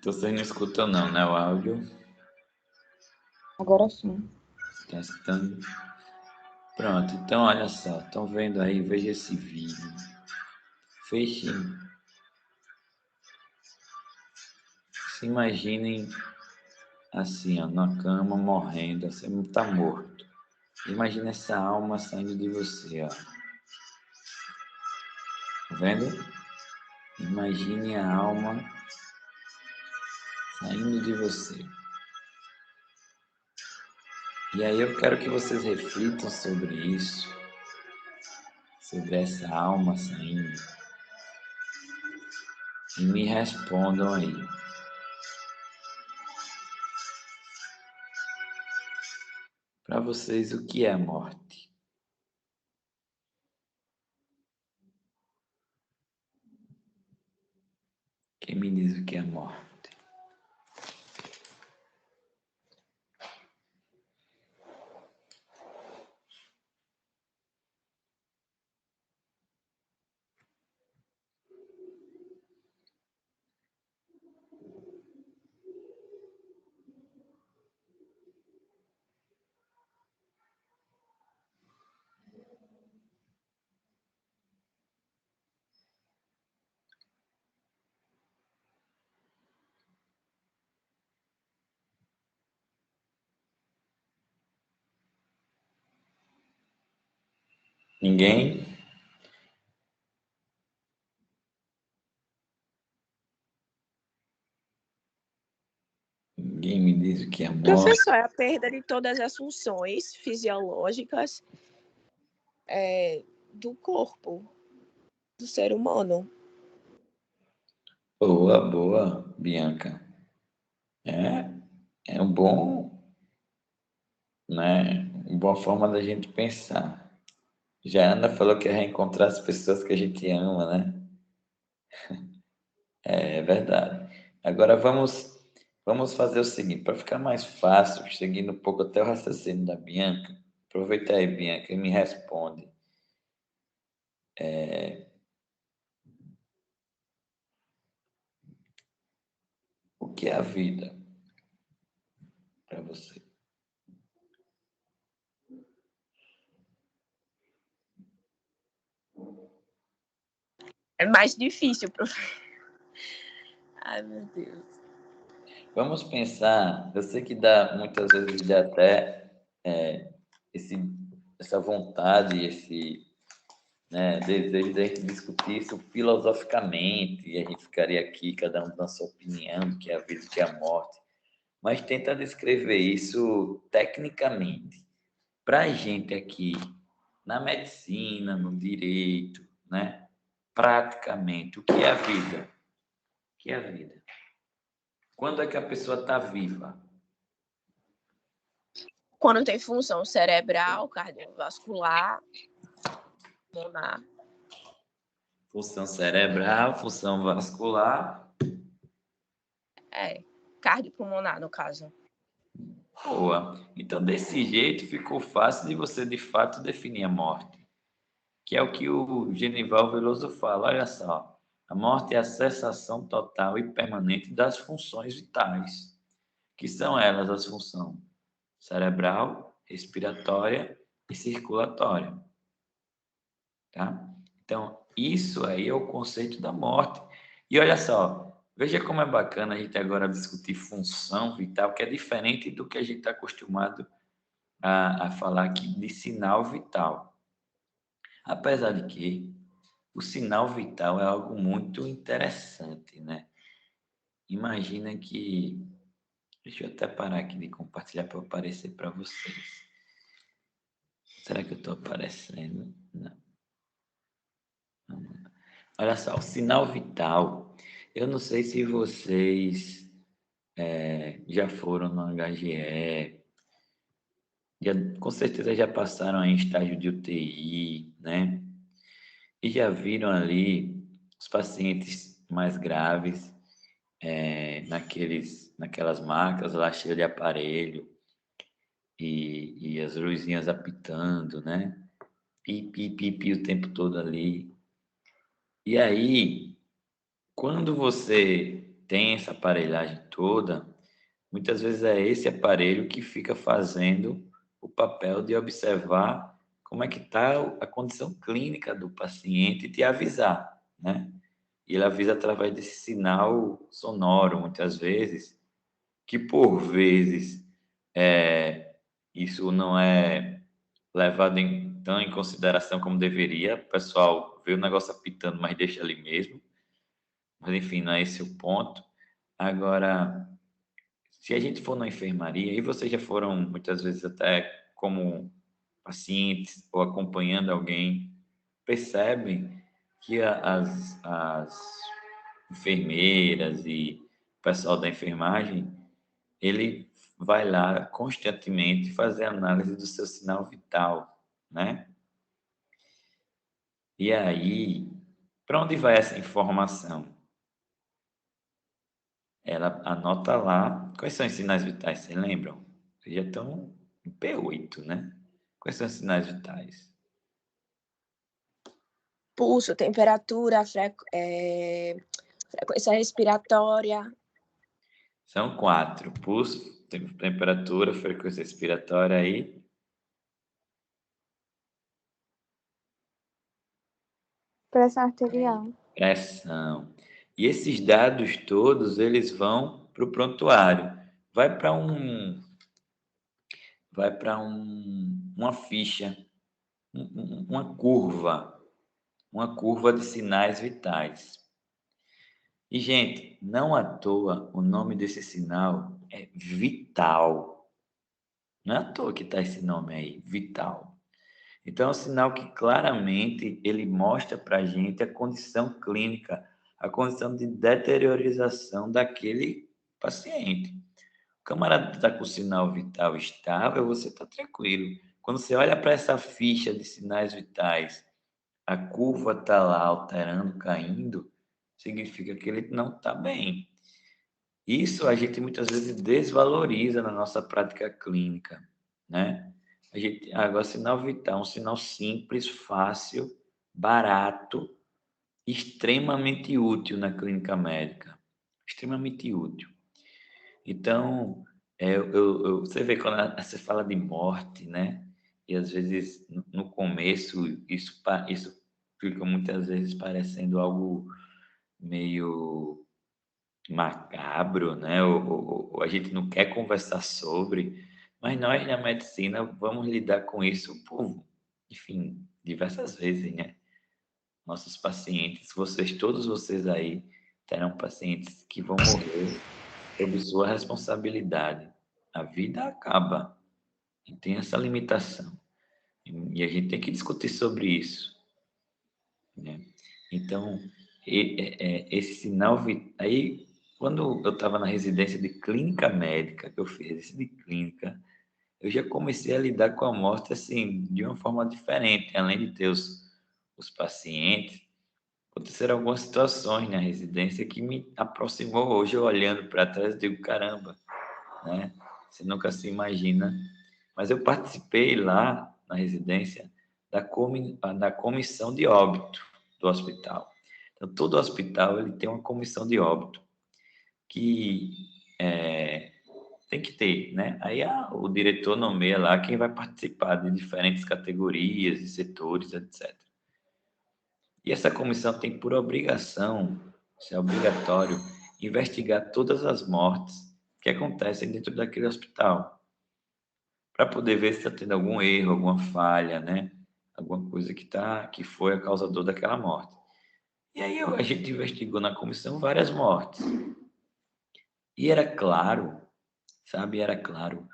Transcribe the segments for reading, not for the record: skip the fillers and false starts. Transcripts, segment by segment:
Vocês não escutam não, né, o áudio? Agora sim. Tá escutando? Pronto, então olha só, estão vendo aí, veja esse vídeo. Fechem, se imaginem assim, ó, na cama, morrendo, você não tá morto. Imagina essa alma saindo de você, ó. Tá vendo? Imagine a alma saindo de você. E aí eu quero que vocês reflitam sobre isso, sobre essa alma saindo, e me respondam aí. Para vocês, o que é a morte? Quem me diz o que é a morte? Ninguém? Ninguém me diz o que é a morte? Professor, é a perda de todas as funções fisiológicas do corpo do ser humano. Boa, boa, Bianca. É um bom, né? Uma boa forma da gente pensar. Já a Ana falou que é reencontrar as pessoas que a gente ama, né? É verdade. Agora vamos fazer o seguinte, para ficar mais fácil, seguindo um pouco até o raciocínio da Bianca. Aproveita aí, Bianca, e me responde. O que é a vida para você? É mais difícil, professor. Ai, meu Deus. Vamos pensar, eu sei que dá, muitas vezes dá até essa vontade, esse desejo de a gente discutir isso filosoficamente, e a gente ficaria aqui, cada um dando a sua opinião do que é a vida e o que é a morte, mas tenta descrever isso tecnicamente. Para a gente aqui, na medicina, no direito, né? Praticamente, o que é a vida? O que é a vida? Quando é que a pessoa está viva? Quando tem função cerebral, cardiovascular, pulmonar. Função cerebral, função vascular. Cardiopulmonar, no caso. Boa. Então, desse jeito, ficou fácil de você, de fato, definir a morte. Que é o que o Genival Veloso fala. Olha só, a morte é a cessação total e permanente das funções vitais, que são elas as funções cerebral, respiratória e circulatória. Tá? Então, isso aí é o conceito da morte. E olha só, veja como é bacana a gente agora discutir função vital, que é diferente do que a gente está acostumado a falar aqui de sinal vital. Apesar de que o sinal vital é algo muito interessante, né? Imagina que... Deixa eu até parar aqui de compartilhar para aparecer para vocês. Será que eu estou aparecendo? Não. Olha só, o sinal vital. Eu não sei se vocês já foram no HGE, com certeza já passaram em estágio de UTI, né? E já viram ali os pacientes mais graves, naquelas macas lá cheias de aparelho e as luzinhas apitando, né? Pi, pi, pi, pi o tempo todo ali. E aí, quando você tem essa aparelhagem toda, muitas vezes é esse aparelho que fica fazendo o papel de observar como é que está a condição clínica do paciente e te avisar, né? E ele avisa através desse sinal sonoro, muitas vezes, que por vezes isso não é levado tão em consideração como deveria. O pessoal vê o negócio apitando, mas deixa ali mesmo. Mas, enfim, não é esse o ponto. Agora, se a gente for na enfermaria, e vocês já foram muitas vezes até como pacientes ou acompanhando alguém, percebem que as enfermeiras e o pessoal da enfermagem, ele vai lá constantemente fazer análise do seu sinal vital, né? E aí, para onde vai essa informação? Ela anota lá quais são os sinais vitais, vocês lembram? Vocês já estão em P8, né? Quais são os sinais vitais? Pulso, temperatura, frequência respiratória. São 4: pulso, temperatura, frequência respiratória e Pressão arterial. pressão. E esses dados todos, eles vão para o prontuário. Vai para uma ficha, uma curva de sinais vitais. E, gente, não à toa o nome desse sinal é vital. Não é à toa que está esse nome aí, vital. Então, é um sinal que claramente ele mostra para a gente a condição clínica, a condição de deteriorização daquele paciente. O camarada está com o sinal vital estável, você está tranquilo. Quando você olha para essa ficha de sinais vitais, a curva está lá alterando, caindo, significa que ele não está bem. Isso a gente muitas vezes desvaloriza na nossa prática clínica, né? Agora, sinal vital, um sinal simples, fácil, barato, extremamente útil na clínica médica. Extremamente útil. Então, você vê quando você fala de morte, né? E às vezes no começo isso fica muitas vezes parecendo algo meio macabro, né? Ou a gente não quer conversar sobre, mas nós na medicina vamos lidar com isso por, enfim, diversas vezes, né? Nossos pacientes, todos vocês aí, terão pacientes que vão morrer sob sua responsabilidade. A vida acaba e tem essa limitação. E a gente tem que discutir sobre isso, né? Então, esse sinal aí, quando eu estava na residência de clínica médica, que eu fiz residência de clínica, eu já comecei a lidar com a morte assim de uma forma diferente, além de ter os pacientes. Aconteceram algumas situações na residência que me aproximou. Hoje, eu olhando para trás, eu digo, caramba, né? Você nunca se imagina. Mas eu participei lá na residência da comissão de óbito do hospital. Então, todo hospital ele tem uma comissão de óbito que tem que ter, né? Aí o diretor nomeia lá quem vai participar de diferentes categorias e setores, etc. E essa comissão tem por obrigação, isso é obrigatório, investigar todas as mortes que acontecem dentro daquele hospital, para poder ver se está tendo algum erro, alguma falha, né? Alguma coisa que foi a causador daquela morte. E aí a gente investigou na comissão várias mortes. E era claro, sabe, era claro,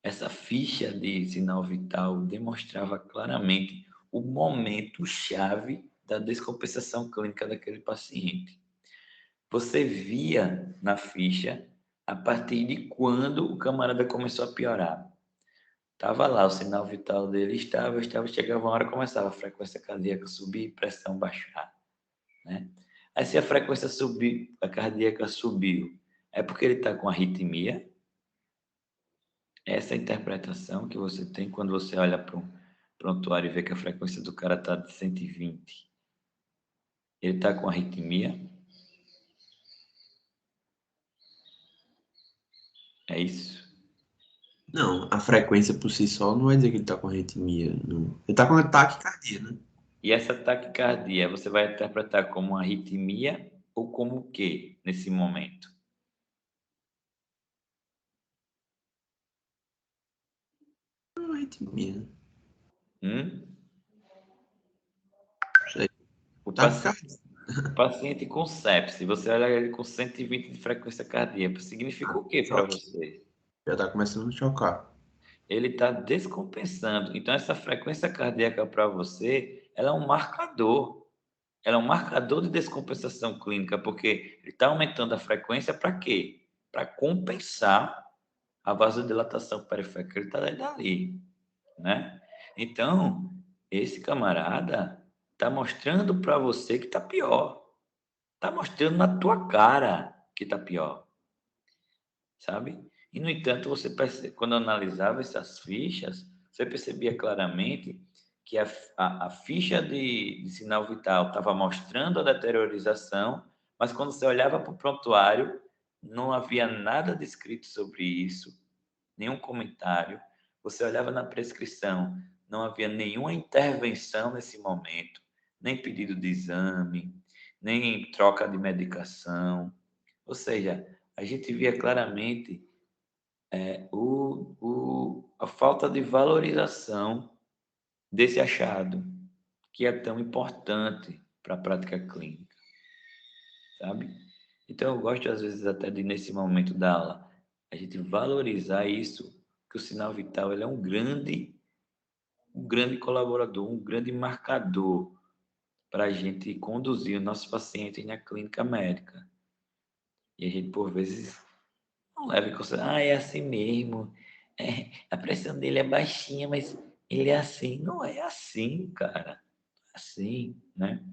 essa ficha de sinal vital demonstrava claramente o momento chave da descompensação clínica daquele paciente. Você via na ficha a partir de quando o camarada começou a piorar. Tava lá, o sinal vital dele estava, chegava uma hora, começava a frequência cardíaca subir, pressão baixar, né? Aí se a frequência subir, a cardíaca subiu, é porque ele está com arritmia. Essa interpretação que você tem quando você olha para um prontuário e vê que a frequência do cara está de 120, ele está com arritmia. É isso. Não, a frequência por si só não vai dizer que ele tá com arritmia. Não. Ele tá com taquicardia, né? E essa taquicardia, você vai interpretar como uma arritmia ou como o quê nesse momento? Não, arritmia. Hum? Não sei. O Taquicardia. paciente com sepse, você olha ele com 120 de frequência cardíaca, significa o quê para Choque. você? Já tá começando a chocar. Ele está descompensando. Então, essa frequência cardíaca para você, ela é um marcador. Ela é um marcador de descompensação clínica, porque ele está aumentando a frequência para quê? Para compensar a vasodilatação periférica que ele está dali, né? Então, esse camarada está mostrando para você que está pior. Está mostrando na tua cara que está pior, sabe? E, no entanto, você percebe, quando analisava essas fichas, você percebia claramente que a ficha de sinal vital estava mostrando a deteriorização, mas quando você olhava para o prontuário, não havia nada descrito sobre isso, nenhum comentário. Você olhava na prescrição, não havia nenhuma intervenção nesse momento, nem pedido de exame, nem troca de medicação. Ou seja, a gente via claramente a falta de valorização desse achado, que é tão importante para a prática clínica, sabe? Então, eu gosto, às vezes, até de, nesse momento da aula, a gente valorizar isso, que o sinal vital ele é um grande colaborador, um grande marcador para a gente conduzir os nossos pacientes na clínica médica. E a gente, por vezes, não leva em consideração, é assim mesmo, a pressão dele é baixinha, mas ele é assim. Não é assim, cara. Assim, né?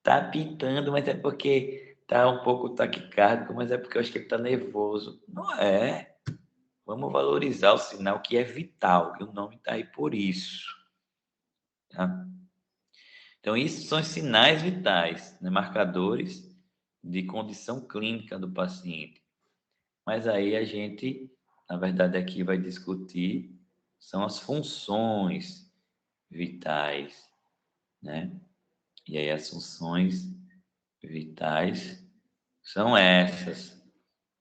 Tá apitando, mas é porque tá um pouco taquicárdico, mas é porque eu acho que ele tá nervoso. Não é. Vamos valorizar o sinal que é vital, e o nome tá aí por isso, tá? Então, isso são os sinais vitais, né? Marcadores de condição clínica do paciente. Mas aí a gente, na verdade, aqui vai discutir são as funções vitais, né? E aí as funções vitais são essas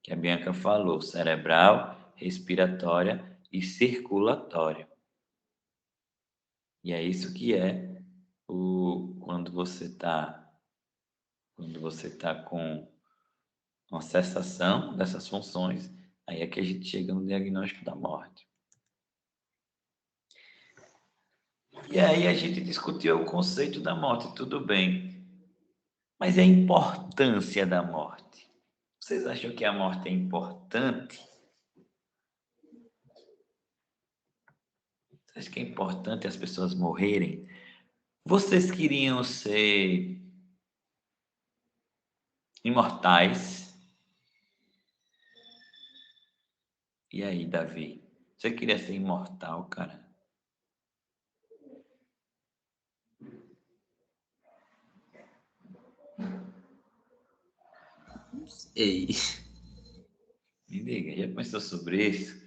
que a Bianca falou: cerebral, respiratória e circulatória. E é isso que é quando você tá com uma cessação dessas funções, aí é que a gente chega no diagnóstico da morte. E aí a gente discutiu o conceito da morte, tudo bem. Mas e a importância da morte? Vocês acham que a morte é importante? Vocês acham que é importante as pessoas morrerem? Vocês queriam ser imortais? E aí, Davi? Você queria ser imortal, cara? Ei. Me diga, já pensou sobre isso?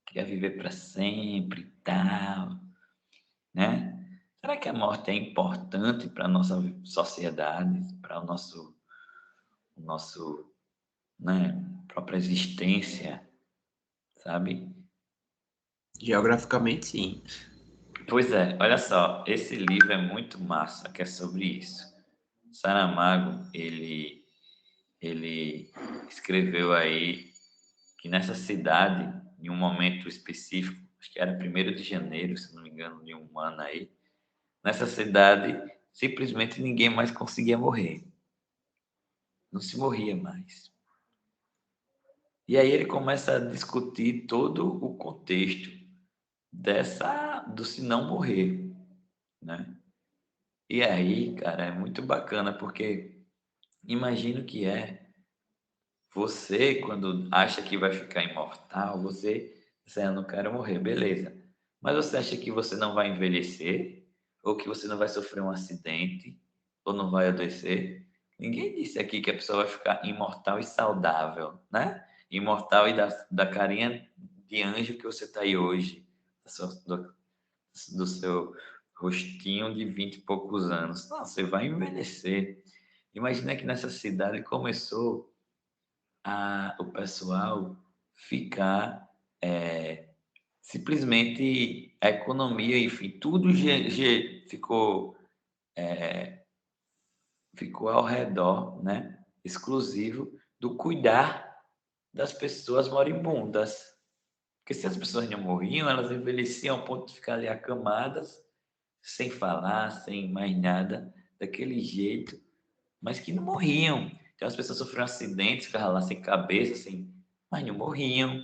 Queria viver para sempre e tal, né? Será que a morte é importante para a nossa sociedade, para o nosso, né, própria existência, sabe? Geograficamente, sim. Pois é, olha só, esse livro é muito massa, que é sobre isso. Saramago, ele escreveu aí que nessa cidade, em um momento específico, acho que era 1º de janeiro, se não me engano, de um ano aí, nessa cidade, simplesmente ninguém mais conseguia morrer. Não se morria mais. E aí ele começa a discutir todo o contexto do se não morrer, né? E aí, cara, é muito bacana, porque imagino que você, quando acha que vai ficar imortal, você diz, eu não quero morrer, beleza. Mas você acha que você não vai envelhecer? Ou que você não vai sofrer um acidente? Ou não vai adoecer? Ninguém disse aqui que a pessoa vai ficar imortal e saudável, né? imortal e da carinha de anjo que você está aí hoje, do seu rostinho de 20 e poucos anos. Não, você vai envelhecer. Imagina que nessa cidade começou o pessoal ficar simplesmente a economia, enfim, tudo ficou ao redor, né? Exclusivo do cuidar das pessoas moribundas. Porque se as pessoas não morriam, elas envelheciam ao ponto de ficar ali acamadas, sem falar, sem mais nada, daquele jeito, mas que não morriam. Então as pessoas sofriam acidentes, ficavam lá sem cabeça, mas não morriam.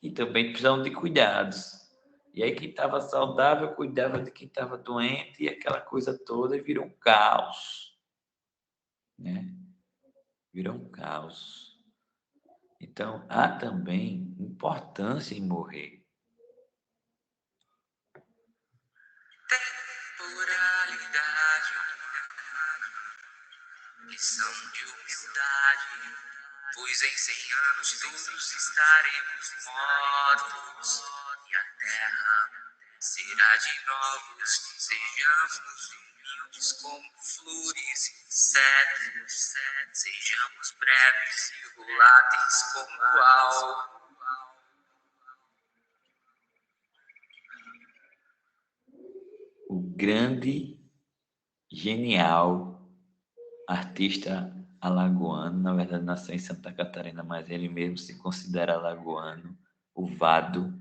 E também precisavam de cuidados. E aí quem estava saudável cuidava de quem estava doente e aquela coisa toda e virou um caos, né? Virou um caos. Então há também importância em morrer. Temporalidade, lição de humildade, pois em 100 anos todos estaremos mortos e a terra será de novos. Sejamos humildes como flores e insetos, sejamos breves e voláteis como o álcool. O grande, genial artista alagoano, na verdade nasceu em Santa Catarina, mas ele mesmo se considera alagoano, o Vado,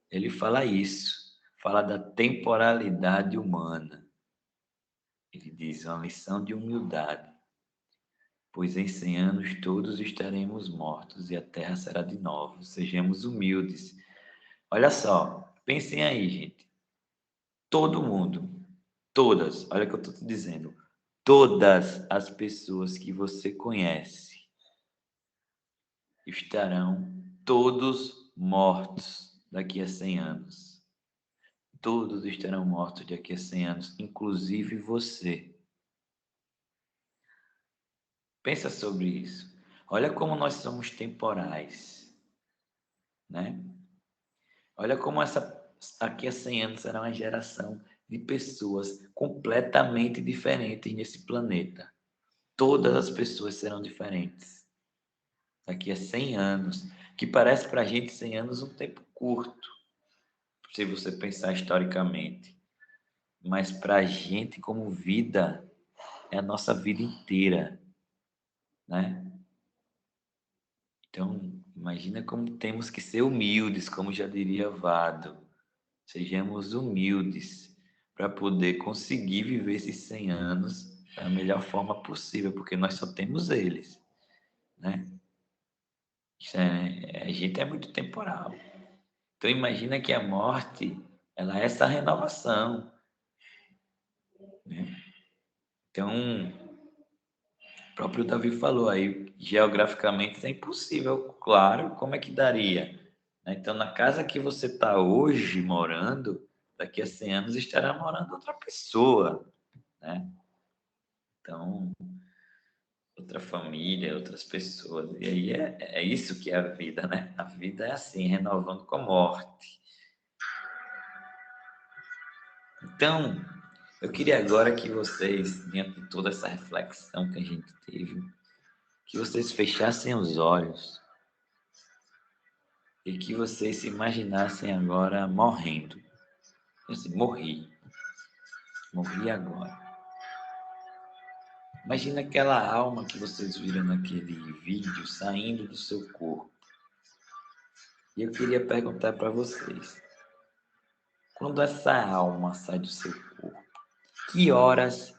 ele fala isso, fala da temporalidade humana. Ele diz, uma lição de humildade, pois em 100 anos todos estaremos mortos e a terra será de novo, sejamos humildes. Olha só, pensem aí, gente, todo mundo, todas, olha o que eu estou te dizendo, todas as pessoas que você conhece estarão todos mortos daqui a 100 anos. Todos estarão mortos daqui a 100 anos, inclusive você. Pensa sobre isso. Olha como nós somos temporais, né? Olha como daqui a 100 anos será uma geração de pessoas completamente diferentes nesse planeta. Todas as pessoas serão diferentes. Daqui a 100 anos, que parece para a gente 100 anos um tempo curto, se você pensar historicamente. Mas para a gente, como vida, é a nossa vida inteira, né? Então, imagina como temos que ser humildes, como já diria Vado. Sejamos humildes para poder conseguir viver esses 100 anos da melhor forma possível, porque nós só temos eles, né? A gente é muito temporal. Então, imagina que a morte, ela é essa renovação, né? Então, o próprio Davi falou aí, geograficamente é impossível, claro, como é que daria? Então, na casa que você está hoje morando, daqui a 100 anos estará morando outra pessoa, né? Então, outra família, outras pessoas. E aí é isso que é a vida, né? A vida é assim, renovando com a morte. Então, eu queria agora que vocês, diante de toda essa reflexão que a gente teve, que vocês fechassem os olhos e que vocês se imaginassem agora morrendo. Assim, morri agora. Imagina aquela alma que vocês viram naquele vídeo saindo do seu corpo. E eu queria perguntar para vocês, quando essa alma sai do seu corpo, que horas,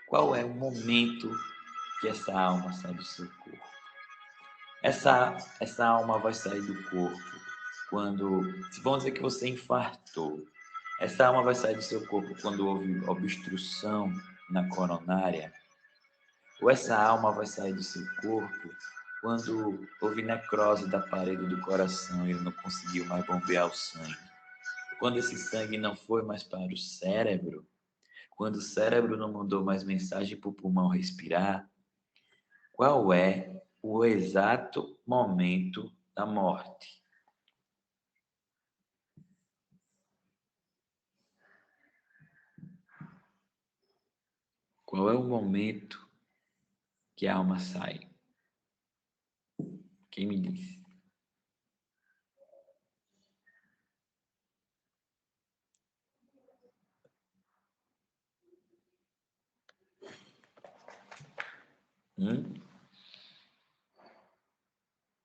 qual é o momento que essa alma sai do seu corpo? Essa alma vai sair do corpo quando, vamos dizer que você infartou. Essa alma vai sair do seu corpo quando houve obstrução na coronária? Ou essa alma vai sair do seu corpo quando houve necrose da parede do coração e ele não conseguiu mais bombear o sangue? Quando esse sangue não foi mais para o cérebro? Quando o cérebro não mandou mais mensagem para o pulmão respirar? Qual é o exato momento da morte. Qual é o momento que a alma sai? Quem me diz?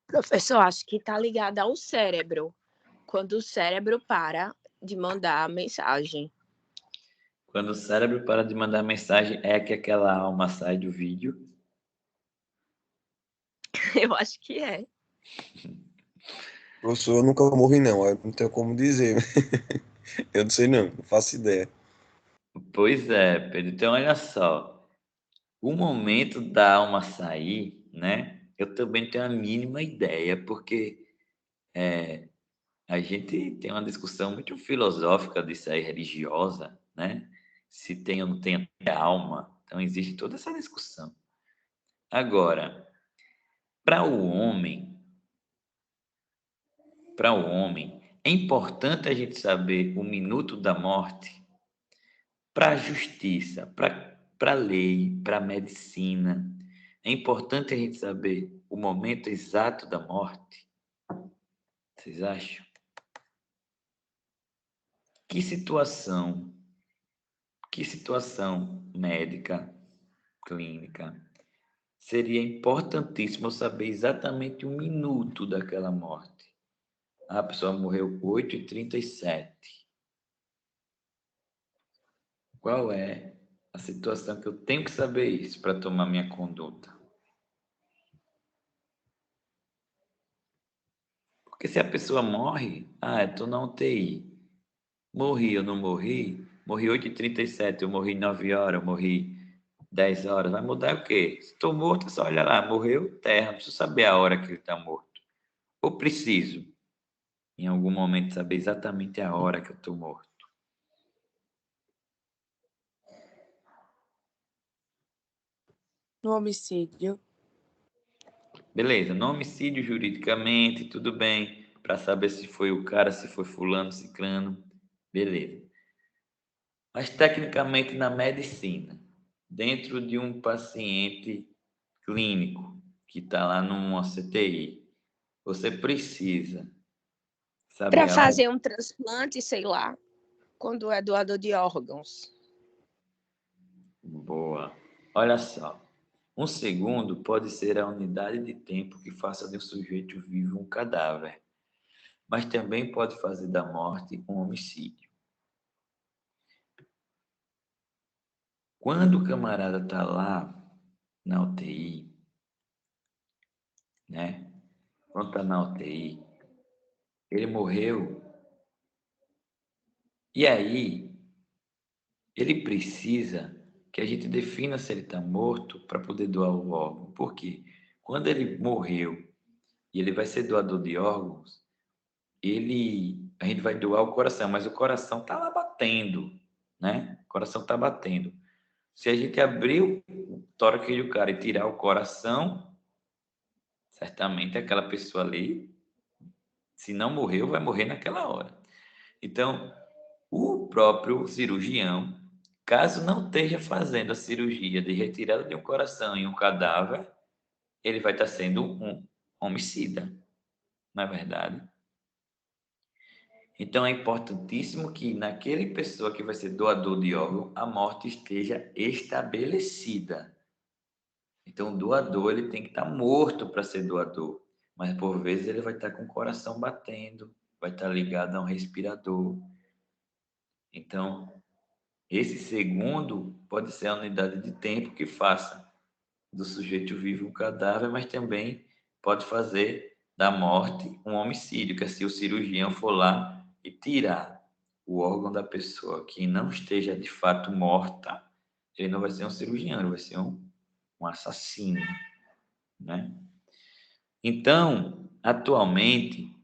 Professor, acho que está ligado ao cérebro. Quando o cérebro para de mandar a mensagem. Quando o cérebro para de mandar mensagem, é que aquela alma sai do vídeo. Eu acho que é. Professor, eu nunca morri, não. Eu não tenho como dizer. Eu não sei, não faço ideia. Pois é, Pedro. Então, olha só. O momento da alma sair, né? Eu também tenho a mínima ideia, porque a gente tem uma discussão muito filosófica disso aí, religiosa, né? Se tem ou não tem alma. Então, existe toda essa discussão. Agora, para o homem, é importante a gente saber o minuto da morte para a justiça, para a lei, para a medicina. É importante a gente saber o momento exato da morte. Vocês acham? Que situação médica, clínica, seria importantíssimo saber exatamente o minuto daquela morte. A pessoa morreu 8h37. Qual é a situação que eu tenho que saber isso para tomar minha conduta? Porque se a pessoa morre, eu estou na UTI. Morri, eu não morri? Morri 8h37, eu morri 9 horas, eu morri 10 horas. Vai mudar o quê? Se estou morto, é só olha lá, morreu, terra. Não preciso saber a hora que ele está morto. Ou preciso, em algum momento, saber exatamente a hora que eu estou morto. No homicídio. Beleza, no homicídio juridicamente, tudo bem, para saber se foi o cara, se foi fulano, ciclano, beleza. Mas tecnicamente na medicina, dentro de um paciente clínico que está lá numa CTI, você precisa saber Para a hora. fazer um transplante, sei lá, quando é doador de órgãos. Boa. Olha só. Um segundo pode ser a unidade de tempo que faça de um sujeito vivo um cadáver, mas também pode fazer da morte um homicídio. Quando o camarada está lá na UTI, né? Quando está na UTI, ele morreu. E aí, ele precisa que a gente defina se ele está morto para poder doar o órgão. Por quê? Quando ele morreu e ele vai ser doador de órgãos, a gente vai doar o coração, mas o coração está lá batendo, né? O coração está batendo. Se a gente abrir o tórax do cara e tirar o coração, certamente aquela pessoa ali, se não morreu, vai morrer naquela hora. Então, o próprio cirurgião, caso não esteja fazendo a cirurgia de retirada de um coração em um cadáver, ele vai estar sendo um homicida, não é verdade? Então, é importantíssimo que naquele pessoa que vai ser doador de órgão, a morte esteja estabelecida. Então, o doador ele tem que estar morto para ser doador, mas por vezes ele vai estar com o coração batendo, vai estar ligado a um respirador. Então, esse segundo pode ser a unidade de tempo que faça do sujeito vivo um cadáver, mas também pode fazer da morte um homicídio, que é se o cirurgião for lá e tirar o órgão da pessoa que não esteja de fato morta, ele não vai ser um cirurgião, ele vai ser um assassino, né? Então, atualmente,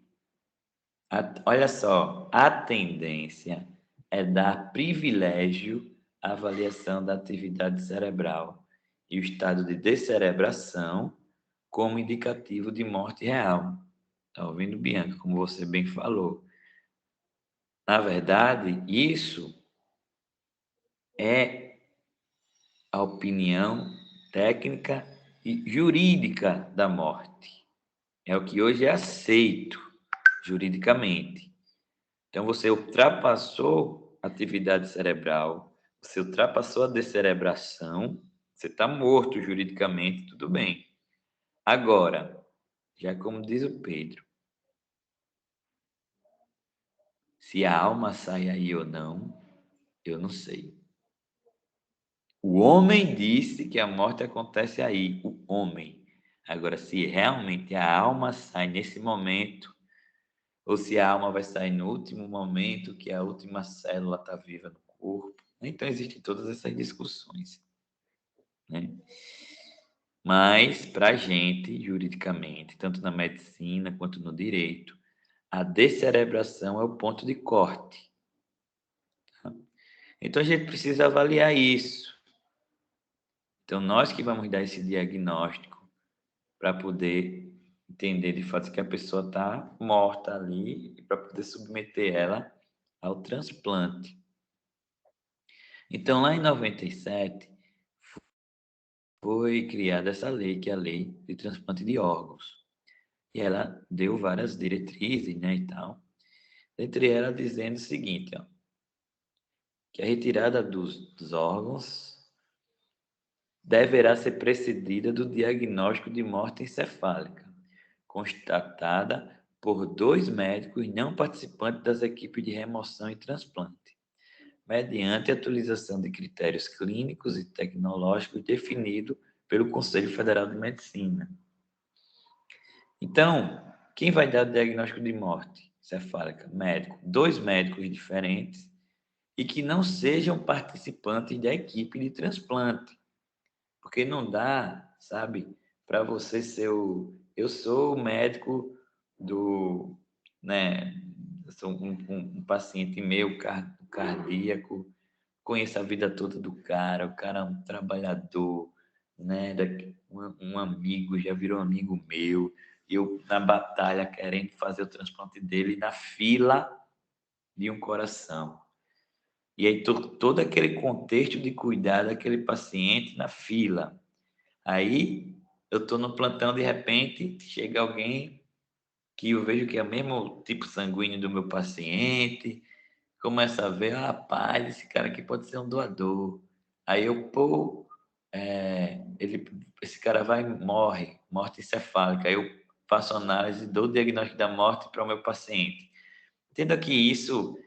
olha só, a tendência é dar privilégio à avaliação da atividade cerebral e o estado de descerebração como indicativo de morte real. Está ouvindo, Bianca, como você bem falou. Na verdade, isso é a opinião técnica e jurídica da morte. É o que hoje é aceito juridicamente. Então, você ultrapassou a atividade cerebral, você ultrapassou a descerebração, você está morto juridicamente, tudo bem. Agora, já como diz o Pedro, se a alma sai aí ou não, eu não sei. O homem disse que a morte acontece aí, o homem. Agora, se realmente a alma sai nesse momento, ou se a alma vai sair no último momento, que a última célula está viva no corpo. Então, existem todas essas discussões, né? Mas, para a gente, juridicamente, tanto na medicina quanto no direito, a descerebração é o ponto de corte. Tá? Então, a gente precisa avaliar isso. Então, nós que vamos dar esse diagnóstico para poder entender de fato que a pessoa está morta ali e para poder submeter ela ao transplante. Então, lá em 97, foi criada essa lei, que é a Lei de Transplante de Órgãos. E ela deu várias diretrizes, né, e tal. Entre elas, dizendo o seguinte, ó, que a retirada dos órgãos deverá ser precedida do diagnóstico de morte encefálica, constatada por 2 médicos não participantes das equipes de remoção e transplante, mediante a atualização de critérios clínicos e tecnológicos definidos pelo Conselho Federal de Medicina. Então, quem vai dar o diagnóstico de morte encefálica? Médico. 2 médicos diferentes e que não sejam participantes da equipe de transplante. Porque não dá, sabe, para você ser o... Eu sou o médico do... né, eu sou um paciente meu cardíaco, conheço a vida toda do cara, o cara é um trabalhador, né? Um amigo, já virou amigo meu. Eu na batalha querendo fazer o transplante dele na fila de um coração. E aí todo aquele contexto de cuidar daquele paciente na fila. Aí eu estou no plantão, de repente chega alguém que eu vejo que é o mesmo tipo sanguíneo do meu paciente, começa a ver, rapaz, esse cara aqui pode ser um doador. Aí eu, pô, esse cara morte encefálica. Aí eu faço análise, dou o diagnóstico da morte para o meu paciente. Entenda que isso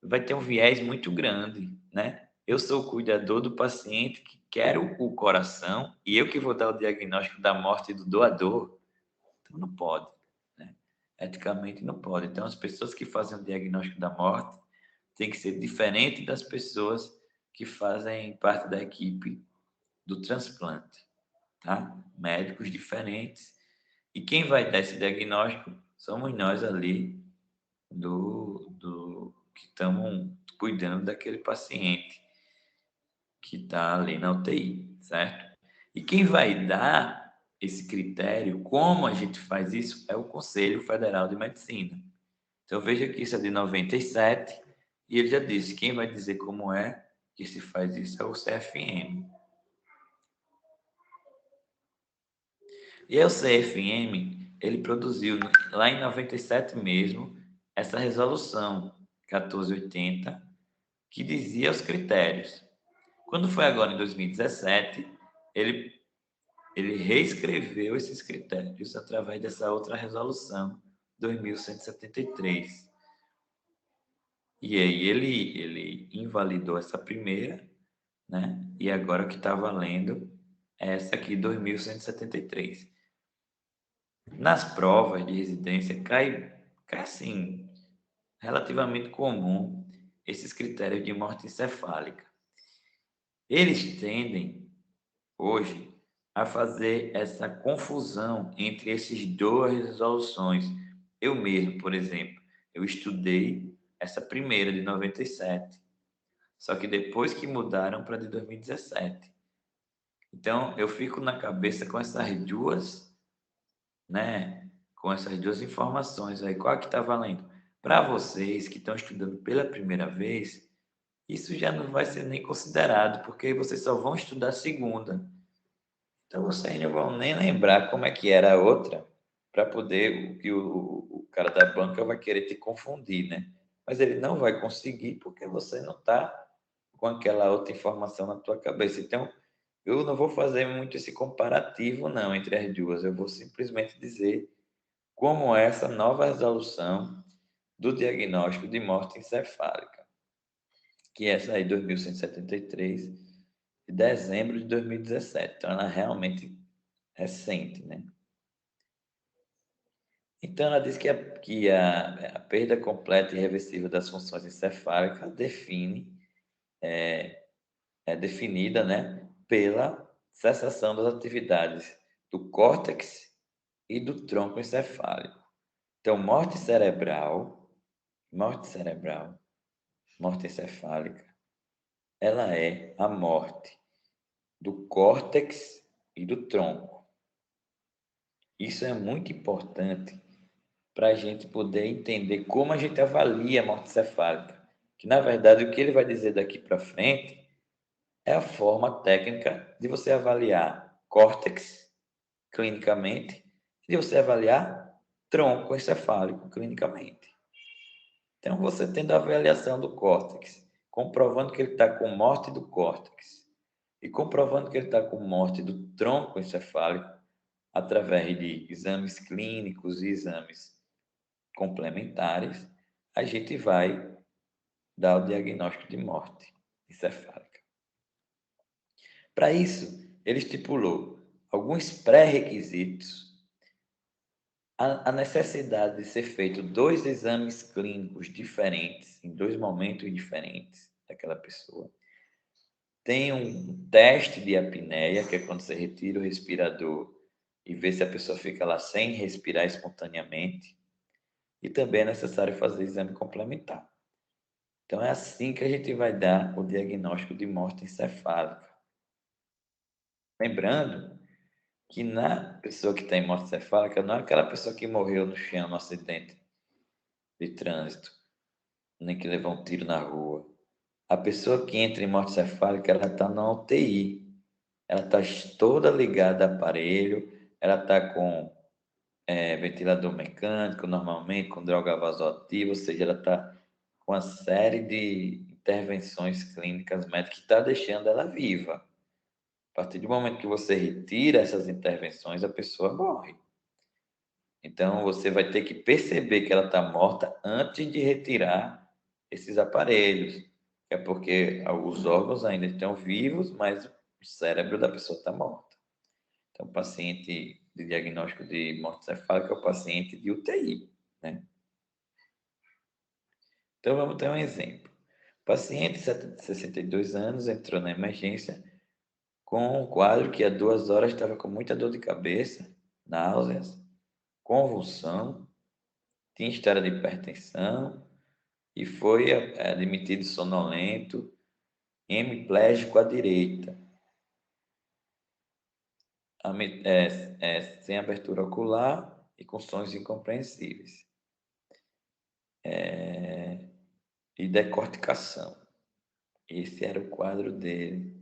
vai ter um viés muito grande, né? Eu sou o cuidador do paciente que quer o coração e eu que vou dar o diagnóstico da morte do doador. Então não pode, né? Eticamente não pode. Então as pessoas que fazem o diagnóstico da morte tem que ser diferente das pessoas que fazem parte da equipe do transplante, tá? Médicos diferentes. E quem vai dar esse diagnóstico somos nós ali do que estamos cuidando daquele paciente que está ali na UTI, certo? E quem vai dar esse critério, como a gente faz isso, é o Conselho Federal de Medicina. Então veja que isso é de 97 e ele já disse, quem vai dizer como é que se faz isso é o CFM. E aí o CFM, ele produziu lá em 97 mesmo essa resolução 1480, que dizia os critérios. Quando foi agora em 2017, ele reescreveu esses critérios através dessa outra resolução 2173. E aí ele invalidou essa primeira, né? E agora o que está valendo é essa aqui, 2173. Nas provas de residência, cai assim, relativamente comum esses critérios de morte encefálica. Eles tendem, hoje, a fazer essa confusão entre esses duas resoluções. Eu mesmo, por exemplo, eu estudei essa primeira de 97, só que depois que mudaram para de 2017. Então, eu fico na cabeça com essas duas né? Com essas duas informações aí, qual que está valendo? Para vocês que estão estudando pela primeira vez, isso já não vai ser nem considerado, porque vocês só vão estudar segunda. Então vocês não vão nem lembrar como é que era a outra, para poder, o que o cara da banca vai querer te confundir, né? Mas ele não vai conseguir porque você não está com aquela outra informação na tua cabeça. Então, eu não vou fazer muito esse comparativo, não, entre as duas. Eu vou simplesmente dizer como é essa nova resolução do diagnóstico de morte encefálica, que é essa aí, 2173, de dezembro de 2017. Então, ela é realmente recente, né? Então, ela diz que a perda completa e irreversível das funções encefálicas é definida, né, pela cessação das atividades do córtex e do tronco encefálico. Então, morte cerebral, morte encefálica, ela é a morte do córtex e do tronco. Isso é muito importante para a gente poder entender como a gente avalia a morte cefálica. Que, na verdade, o que ele vai dizer daqui para frente é a forma técnica de você avaliar córtex clinicamente e de você avaliar tronco encefálico clinicamente. Então, você tendo a avaliação do córtex, comprovando que ele está com morte do córtex e comprovando que ele está com morte do tronco encefálico, através de exames clínicos e exames complementares, a gente vai dar o diagnóstico de morte encefálica. Para isso, ele estipulou alguns pré-requisitos, a necessidade de ser feito 2 exames clínicos diferentes, em 2 momentos diferentes daquela pessoa. Tem um teste de apneia, que é quando você retira o respirador e vê se a pessoa fica lá sem respirar espontaneamente. E também é necessário fazer exame complementar. Então, é assim que a gente vai dar o diagnóstico de morte encefálica. Lembrando que na pessoa que está em morte encefálica, não é aquela pessoa que morreu no chão no acidente de trânsito, nem que levou um tiro na rua. A pessoa que entra em morte encefálica, ela está na UTI. Ela está toda ligada a aparelho, ela está com ventilador mecânico, normalmente, com droga vasoativa, ou seja, ela está com uma série de intervenções clínicas médicas que está deixando ela viva. A partir do momento que você retira essas intervenções, a pessoa morre. Então, você vai ter que perceber que ela está morta antes de retirar esses aparelhos. É porque os órgãos ainda estão vivos, mas o cérebro da pessoa está morta. Então, o paciente de diagnóstico de morte cefálica é o paciente de UTI, né? Então, vamos ter um exemplo. O paciente de 62 anos entrou na emergência com um quadro que há 2 horas estava com muita dor de cabeça, náuseas, convulsão, tinha história de hipertensão e foi admitido sonolento, hemiplégico à direita, sem abertura ocular e com sons incompreensíveis. E decorticação. Esse era o quadro dele.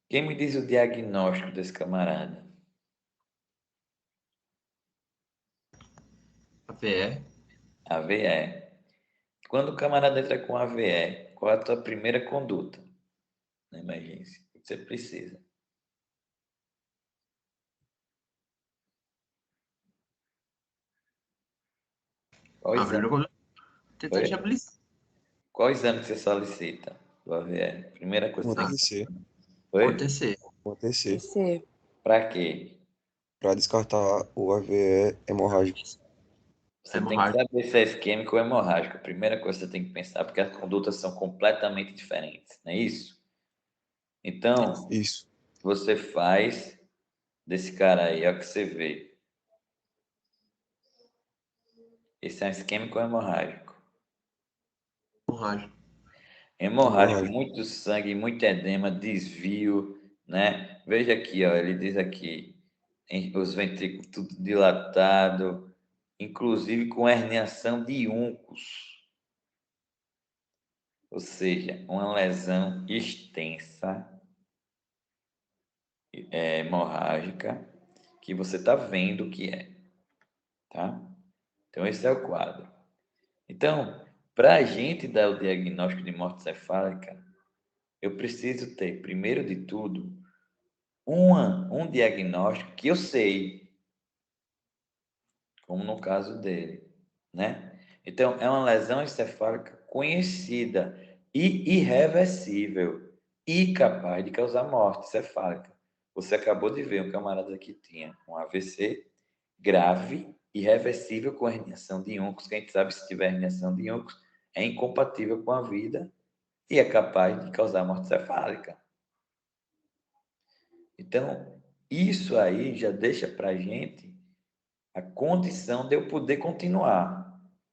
Quem me diz o diagnóstico desse camarada? AVE. AVE. Quando o camarada entra com AVE, qual é a tua primeira conduta na emergência? O que você precisa? Qual A exame? primeira coisa, tentar Oi? estabilizar. Qual exame que você solicita do AVE? Primeira coisa Um que você tem ATC. que... Oi? Acontecer. Um ATC. PC. Para quê? Para descartar o AVE hemorrágico. Você tem que Hemorrágica. saber se é isquêmico ou hemorrágico. A primeira coisa que você tem que pensar, porque as condutas são completamente diferentes, não é isso? Então, Isso. você faz desse cara aí, é o que você vê. Esse é um isquêmico ou hemorrágico? Hemorrágica. Hemorrágico, Hemorrágico. muito sangue, muito edema, desvio, né? Veja aqui, ó, ele diz aqui, os ventrículos tudo dilatado, inclusive com herniação de úncus, ou seja, uma lesão extensa, hemorrágica, que você está vendo o que é, tá? Então, esse é o quadro. Então, para a gente dar o diagnóstico de morte cefálica, eu preciso ter, primeiro de tudo, um diagnóstico que eu sei, como no caso dele, né? Então, é uma lesão encefálica conhecida e irreversível e capaz de causar morte cefálica. Você acabou de ver um camarada que tinha um AVC grave, irreversível com herniação de úncus. Quem sabe se tiver herniação de úncus é incompatível com a vida e é capaz de causar morte cefálica. Então, isso aí já deixa para a gente a condição de eu poder continuar.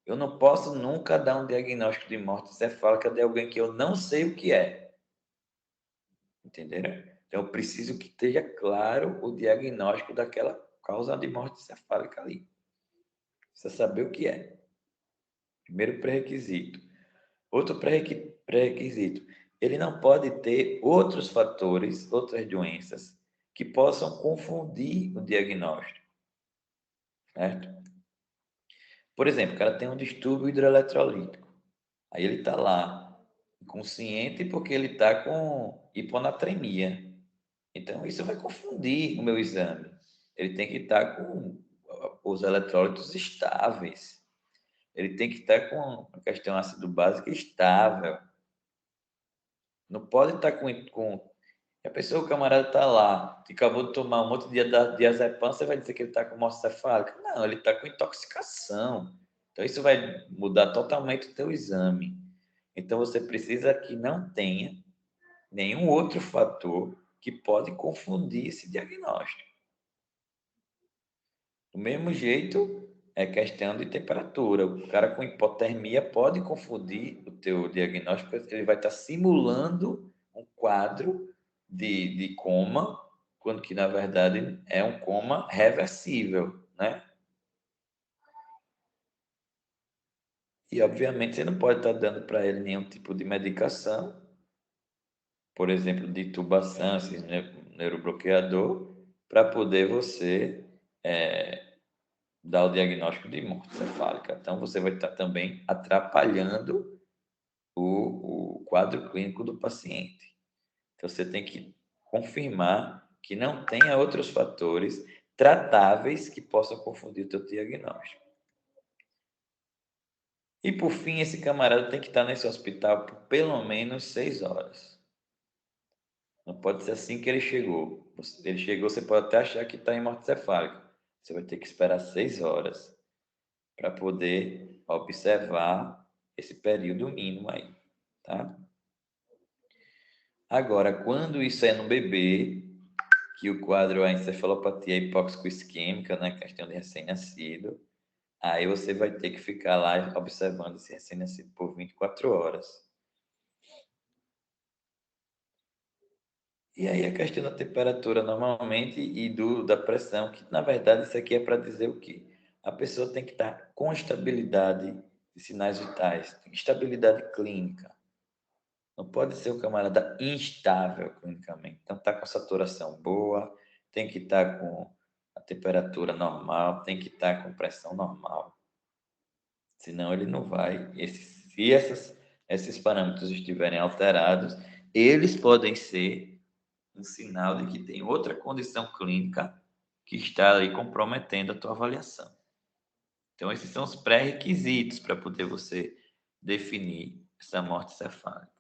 Eu não posso nunca dar um diagnóstico de morte cefálica de alguém que eu não sei o que é. Entenderam? Então, eu preciso que esteja claro o diagnóstico daquela causa de morte cefálica ali. Precisa saber o que é. Primeiro pré-requisito. Outro pré-requisito. Ele não pode ter outros fatores, outras doenças, que possam confundir o diagnóstico. Certo? Por exemplo, o cara tem um distúrbio hidroeletrolítico. Aí ele está lá, inconsciente, porque ele está com hiponatremia. Então, isso vai confundir o meu exame. Ele tem que estar com os eletrólitos estáveis. Ele tem que estar com a questão ácido básico estável. Não pode estar com... A pessoa, o camarada está lá, que acabou de tomar um monte de diazepam, você vai dizer que ele está com morte cefálica? Não, ele está com intoxicação. Então, isso vai mudar totalmente o teu exame. Então, você precisa que não tenha nenhum outro fator que pode confundir esse diagnóstico. Do mesmo jeito, é questão de temperatura. O cara com hipotermia pode confundir o teu diagnóstico, ele vai estar simulando um quadro de coma, quando que, na verdade, é um coma reversível, né? E, obviamente, você não pode estar dando para ele nenhum tipo de medicação, por exemplo, de tubação, esse neurobloqueador, para poder você dar o diagnóstico de morte cefálica. Então, você vai estar também atrapalhando o quadro clínico do paciente. Então, você tem que confirmar que não tenha outros fatores tratáveis que possam confundir o teu diagnóstico. E, por fim, esse camarada tem que estar nesse hospital por pelo menos 6 horas. Não pode ser assim que ele chegou. Ele chegou, você pode até achar que está em morte cefálica. Você vai ter que esperar 6 horas para poder observar esse período mínimo aí, tá? Agora, quando isso é no bebê, que o quadro é encefalopatia hipóxico-isquêmica, né, questão de recém-nascido, aí você vai ter que ficar lá observando esse recém-nascido por 24 horas. E aí a questão da temperatura normalmente e da pressão, que na verdade isso aqui é para dizer o quê? A pessoa tem que estar com estabilidade de sinais vitais, estabilidade clínica. Não pode ser o camarada instável clinicamente. Então, está com saturação boa, tem que estar com a temperatura normal, tem que estar com pressão normal. Senão, ele não vai. Se esses parâmetros estiverem alterados, eles podem ser um sinal de que tem outra condição clínica que está aí comprometendo a tua avaliação. Então, esses são os pré-requisitos para poder você definir essa morte cefálica.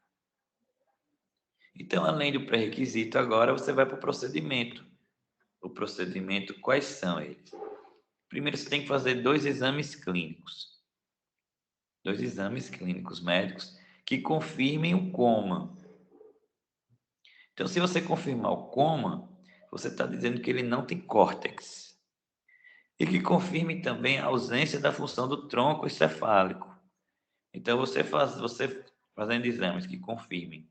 Então, além do pré-requisito, agora você vai para o procedimento. O procedimento, quais são eles? Primeiro, você tem que fazer 2 exames clínicos. 2 exames clínicos médicos que confirmem o coma. Então, se você confirmar o coma, você está dizendo que ele não tem córtex. E que confirme também a ausência da função do tronco encefálico. Então, você fazendo exames que confirmem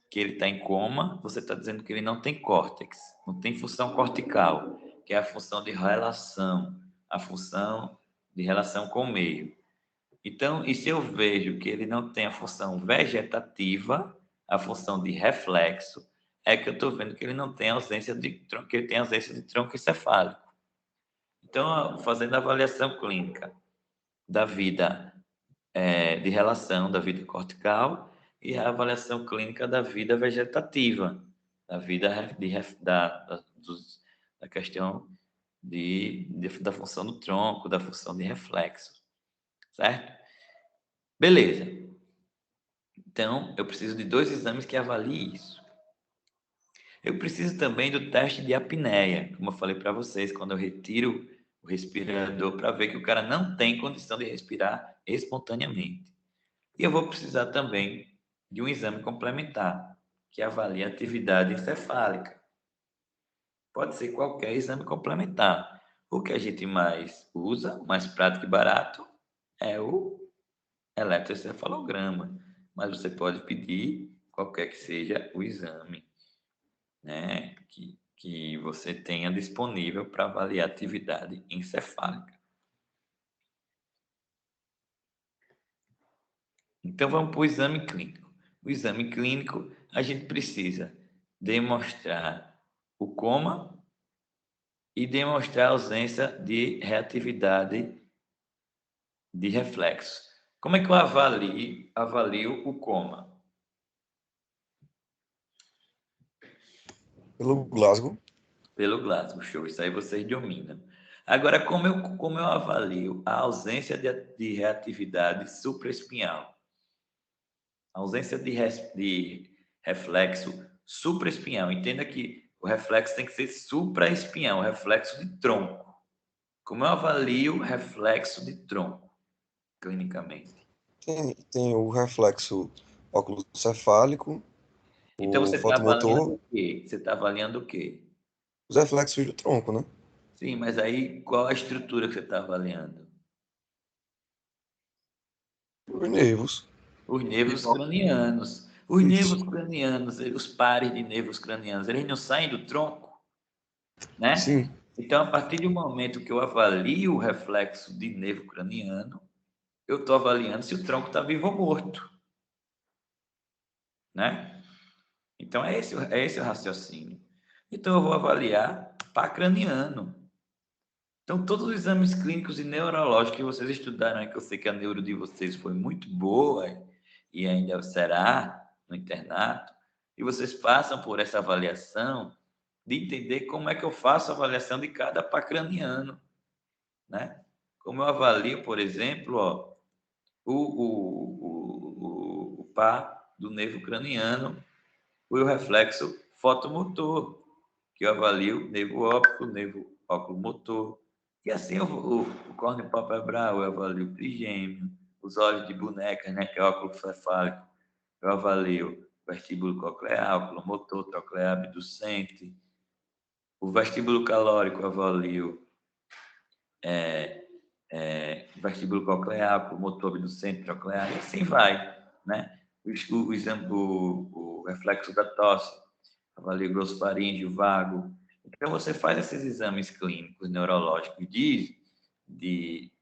que ele está em coma, você está dizendo que ele não tem córtex, não tem função cortical. que é a função de relação, a função de relação com o meio. Então, e se eu vejo que ele não tem a função vegetativa, a função de reflexo, é que eu estou vendo que ele não tem ausência de tronco, que ele tem ausência de tronco encefálico. Então, fazendo a avaliação clínica da vida de relação da vida cortical e a avaliação clínica da vida vegetativa, da vida da questão da função do tronco, da função de reflexo, certo? Beleza. Então, eu preciso de 2 exames que avaliem isso. Eu preciso também do teste de apneia, como eu falei para vocês, quando eu retiro o respirador para ver que o cara não tem condição de respirar espontaneamente. E eu vou precisar também de um exame complementar, que avalie a atividade encefálica. Pode ser qualquer exame complementar. O que a gente mais usa, mais prático e barato, é o eletroencefalograma. Mas você pode pedir qualquer que seja o exame, né, que você tenha disponível para avaliar a atividade encefálica. Então, vamos para o exame clínico. O exame clínico, a gente precisa demonstrar o coma e demonstrar a ausência de reatividade de reflexo. Como é que eu avalio o coma? Pelo Glasgow. Pelo Glasgow, show. Isso aí vocês dominam. Agora, como eu avalio a ausência de reatividade supraespinhal? A ausência de reflexo supraespinhal. Entenda que o reflexo tem que ser supraespinhal, o reflexo de tronco. Como eu avalio o reflexo de tronco, clinicamente? Tem o reflexo óculo-cefálico, Então, o você está avaliando fotomotor, o quê? Você está avaliando o quê? os reflexos do tronco, né? Sim, mas aí qual a estrutura que você está avaliando? Os nervos. Os nervos cranianos. Os Isso. nervos cranianos, os pares de nervos cranianos, eles não saem do tronco, né? Sim. Então, a partir do momento que eu avalio o reflexo de nervo craniano, eu estou avaliando se o tronco está vivo ou morto, né? Então, é esse o raciocínio. Então, eu vou avaliar par craniano. Então, todos os exames clínicos e neurológicos que vocês estudaram, aí, que eu sei que a neuro de vocês foi muito boa e ainda será no internato, e vocês passam por essa avaliação de entender como é que eu faço a avaliação de cada par craniano, né? Como eu avalio, por exemplo, ó, o par do nervo craniano, o reflexo fotomotor, que eu avalio o nervo óptico, o nervo oculomotor, e assim o córneo palpebral, eu avalio o trigêmeo, os olhos de boneca, né, que é o óculo cefálico, eu avalio o vestíbulo coclear, oculomotor, troclear abducente, o vestíbulo calórico eu avalio vestíbulo coclear, oculomotor abducente, troclear, e assim vai, né? O reflexo da tosse, avalio glossofaríngeo, vago. Então, você faz esses exames clínicos neurológicos de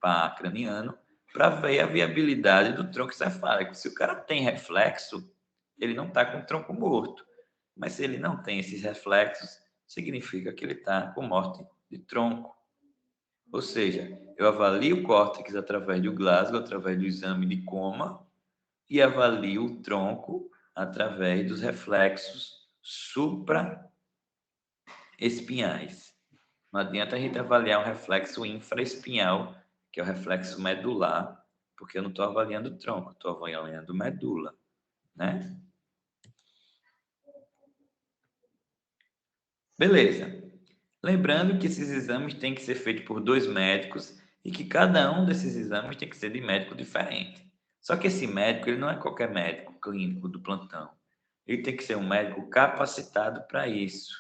par craniano para ver a viabilidade do tronco encefálico. Se o cara tem reflexo, ele não está com o tronco morto. Mas se ele não tem esses reflexos, significa que ele está com morte de tronco. Ou seja, eu avalio o córtex através do Glasgow, através do exame de coma, e avalio o tronco através dos reflexos supraespinhais. Não adianta a gente avaliar um reflexo infraespinhal, que é o reflexo medular, porque eu não estou avaliando o tronco, estou avaliando medula, né? Beleza. Lembrando que esses exames têm que ser feitos por 2 médicos e que cada um desses exames tem que ser de médico diferente. Só que esse médico, ele não é qualquer médico clínico do plantão. Ele tem que ser um médico capacitado para isso.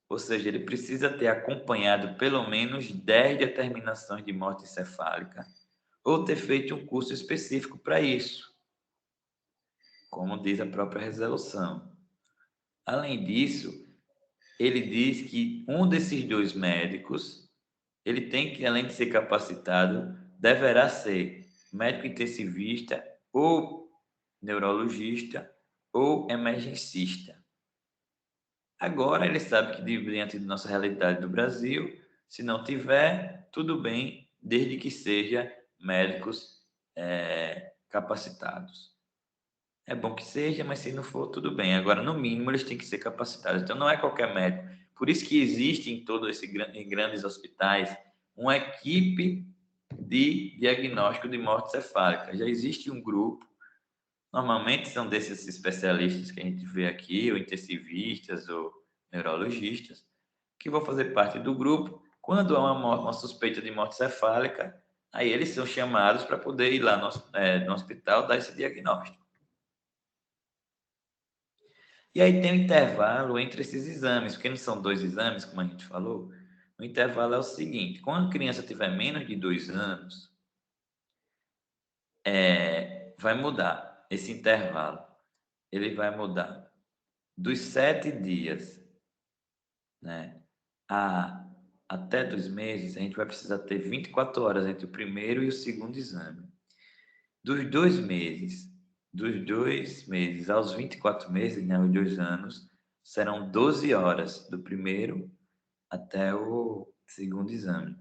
Ou seja, ele precisa ter acompanhado pelo menos 10 determinações de morte encefálica ou ter feito um curso específico para isso, como diz a própria resolução. Além disso, ele diz que um desses dois médicos, ele tem que, além de ser capacitado, deverá ser médico intensivista ou neurologista ou emergencista. Agora, ele sabe que, diante da nossa realidade do Brasil, se não tiver, tudo bem, desde que seja médicos capacitados. É bom que seja, mas se não for, tudo bem. Agora, no mínimo, eles têm que ser capacitados. Então, não é qualquer médico. Por isso que existe em todos esses grandes hospitais uma equipe de diagnóstico de morte cefálica. Já existe um grupo, normalmente são desses especialistas que a gente vê aqui, ou intensivistas, ou neurologistas, que vão fazer parte do grupo. Quando há uma suspeita de morte cefálica, aí eles são chamados para poder ir lá no hospital dar esse diagnóstico. E aí tem um intervalo entre esses exames, porque não são 2 exames, como a gente falou. O intervalo é o seguinte: quando a criança tiver menos de 2 anos, vai mudar esse intervalo. Ele vai mudar dos 7 dias, né, até 2 meses. A gente vai precisar ter 24 horas entre o primeiro e o segundo exame. Dos 2 meses aos 24 meses, né, os 2 anos, serão 12 horas do primeiro até o segundo exame.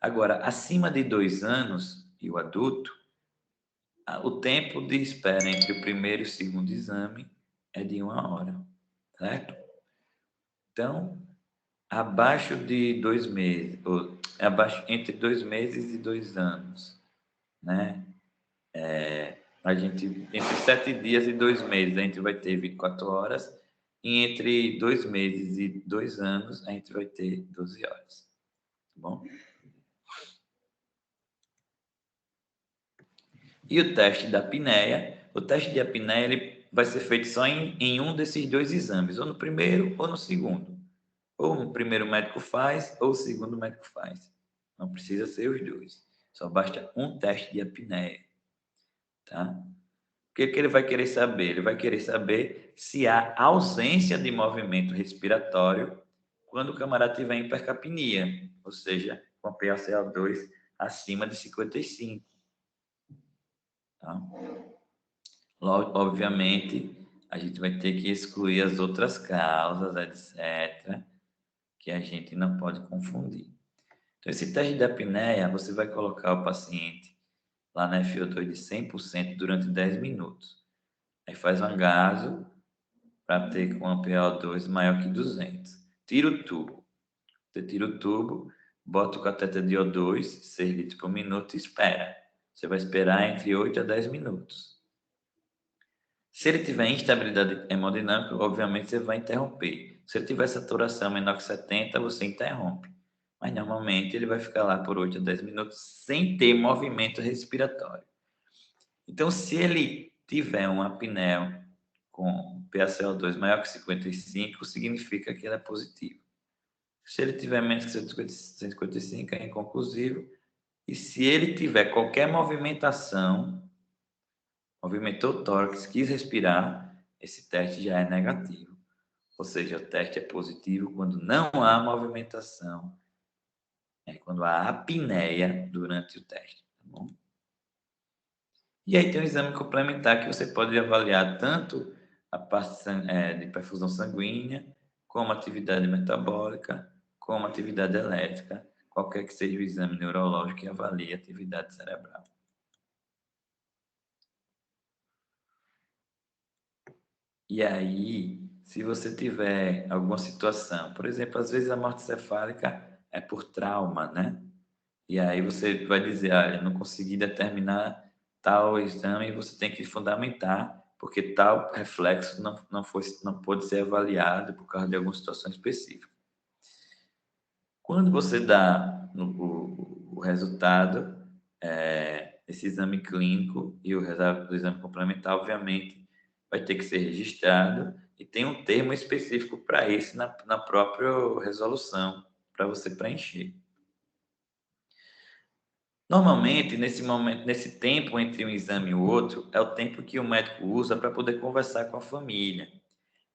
Agora, acima de 2 anos e o adulto, o tempo de espera entre o primeiro e o segundo exame é de 1 hora, certo? Então, abaixo de 2 meses, ou entre 2 meses e 2 anos, né? A gente, entre 7 dias e 2 meses, a gente vai ter 24 horas, e entre 2 meses e 2 anos, a gente vai ter 12 horas. Tá bom? E o teste da apneia, o teste de apneia, ele vai ser feito só em um desses 2 exames, ou no primeiro ou no segundo. Ou o primeiro médico faz, ou o segundo médico faz. Não precisa ser os 2. Só basta um teste de apneia. Tá? O que ele vai querer saber? Ele vai querer saber se há ausência de movimento respiratório quando o camarada tiver em hipercapnia, ou seja, com a PaCO2 acima de 55. Tá? Logo, obviamente, a gente vai ter que excluir as outras causas, etc., que a gente não pode confundir. Então, esse teste de apneia, você vai colocar o paciente lá na FO2 de 100% durante 10 minutos. Aí faz um agaso para ter com a PaO2 maior que 200. Tira o tubo. Você tira o tubo, bota o cateter de O2, 6 litros por minuto e espera. Você vai esperar entre 8 a 10 minutos. Se ele tiver instabilidade hemodinâmica, obviamente você vai interromper. Se ele tiver saturação menor que 70, você interrompe. Mas normalmente ele vai ficar lá por 8 a 10 minutos sem ter movimento respiratório. Então, se ele tiver uma apneia com PaCO2 maior que 55, significa que ele é positivo. Se ele tiver menos que 155, é inconclusivo. E se ele tiver qualquer movimentação, movimentou o tórax, quis respirar, esse teste já é negativo. Ou seja, o teste é positivo quando não há movimentação, quando há apneia durante o teste. Tá bom? E aí tem um exame complementar que você pode avaliar tanto a parte de perfusão sanguínea, como atividade metabólica, como atividade elétrica, qualquer que seja o exame neurológico que avalie a atividade cerebral. E aí, se você tiver alguma situação, por exemplo, às vezes a morte cefálica é por trauma, né? E aí você vai dizer, olha, não consegui determinar tal exame, você tem que fundamentar, porque tal reflexo não pode ser avaliado por causa de alguma situação específica. Quando você dá o resultado, esse exame clínico e o resultado do exame complementar, obviamente, vai ter que ser registrado e tem um termo específico para isso na própria resolução, para você preencher. Normalmente, nesse tempo entre um exame e o outro, é o tempo que o médico usa para poder conversar com a família.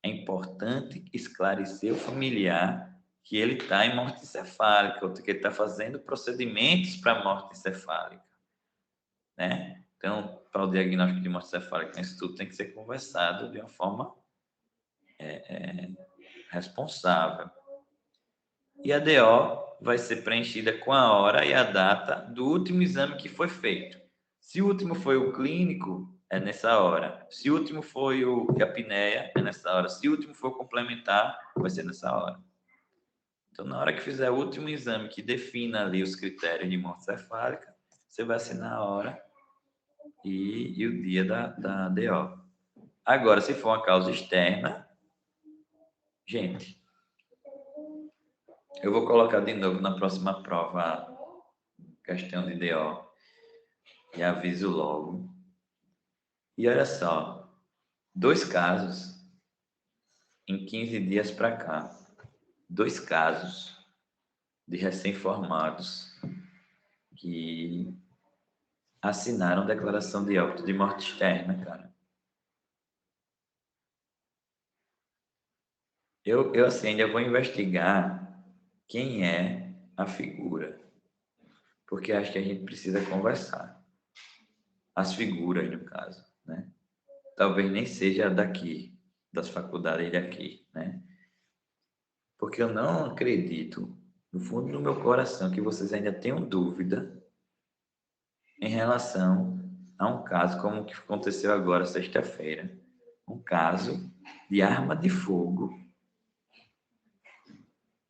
é importante esclarecer o familiar que ele está em morte encefálica, ou que ele está fazendo procedimentos para morte encefálica, né? Então, para o diagnóstico de morte encefálica, isso tudo tem que ser conversado de uma forma responsável. E a DO vai ser preenchida com a hora e a data do último exame que foi feito. Se o último foi o clínico, é nessa hora. Se o último foi a apneia, é nessa hora. Se o último for complementar, vai ser nessa hora. Então, na hora que fizer o último exame que defina ali os critérios de morte cefálica, você vai assinar a hora e o dia da DO. Agora, se for uma causa externa, gente, eu vou colocar de novo na próxima prova a questão de DO e aviso logo. E olha só, 2 casos em 15 dias para cá. 2 casos de recém-formados que assinaram declaração de óbito de morte externa, cara. Eu assim, ainda vou investigar quem é a figura, porque acho que a gente precisa conversar. As figuras, no caso, né? Talvez nem seja daqui, das faculdades daqui, né? Porque eu não acredito, no fundo do meu coração, que vocês ainda tenham dúvida em relação a um caso como o que aconteceu agora, sexta-feira. Um caso de arma de fogo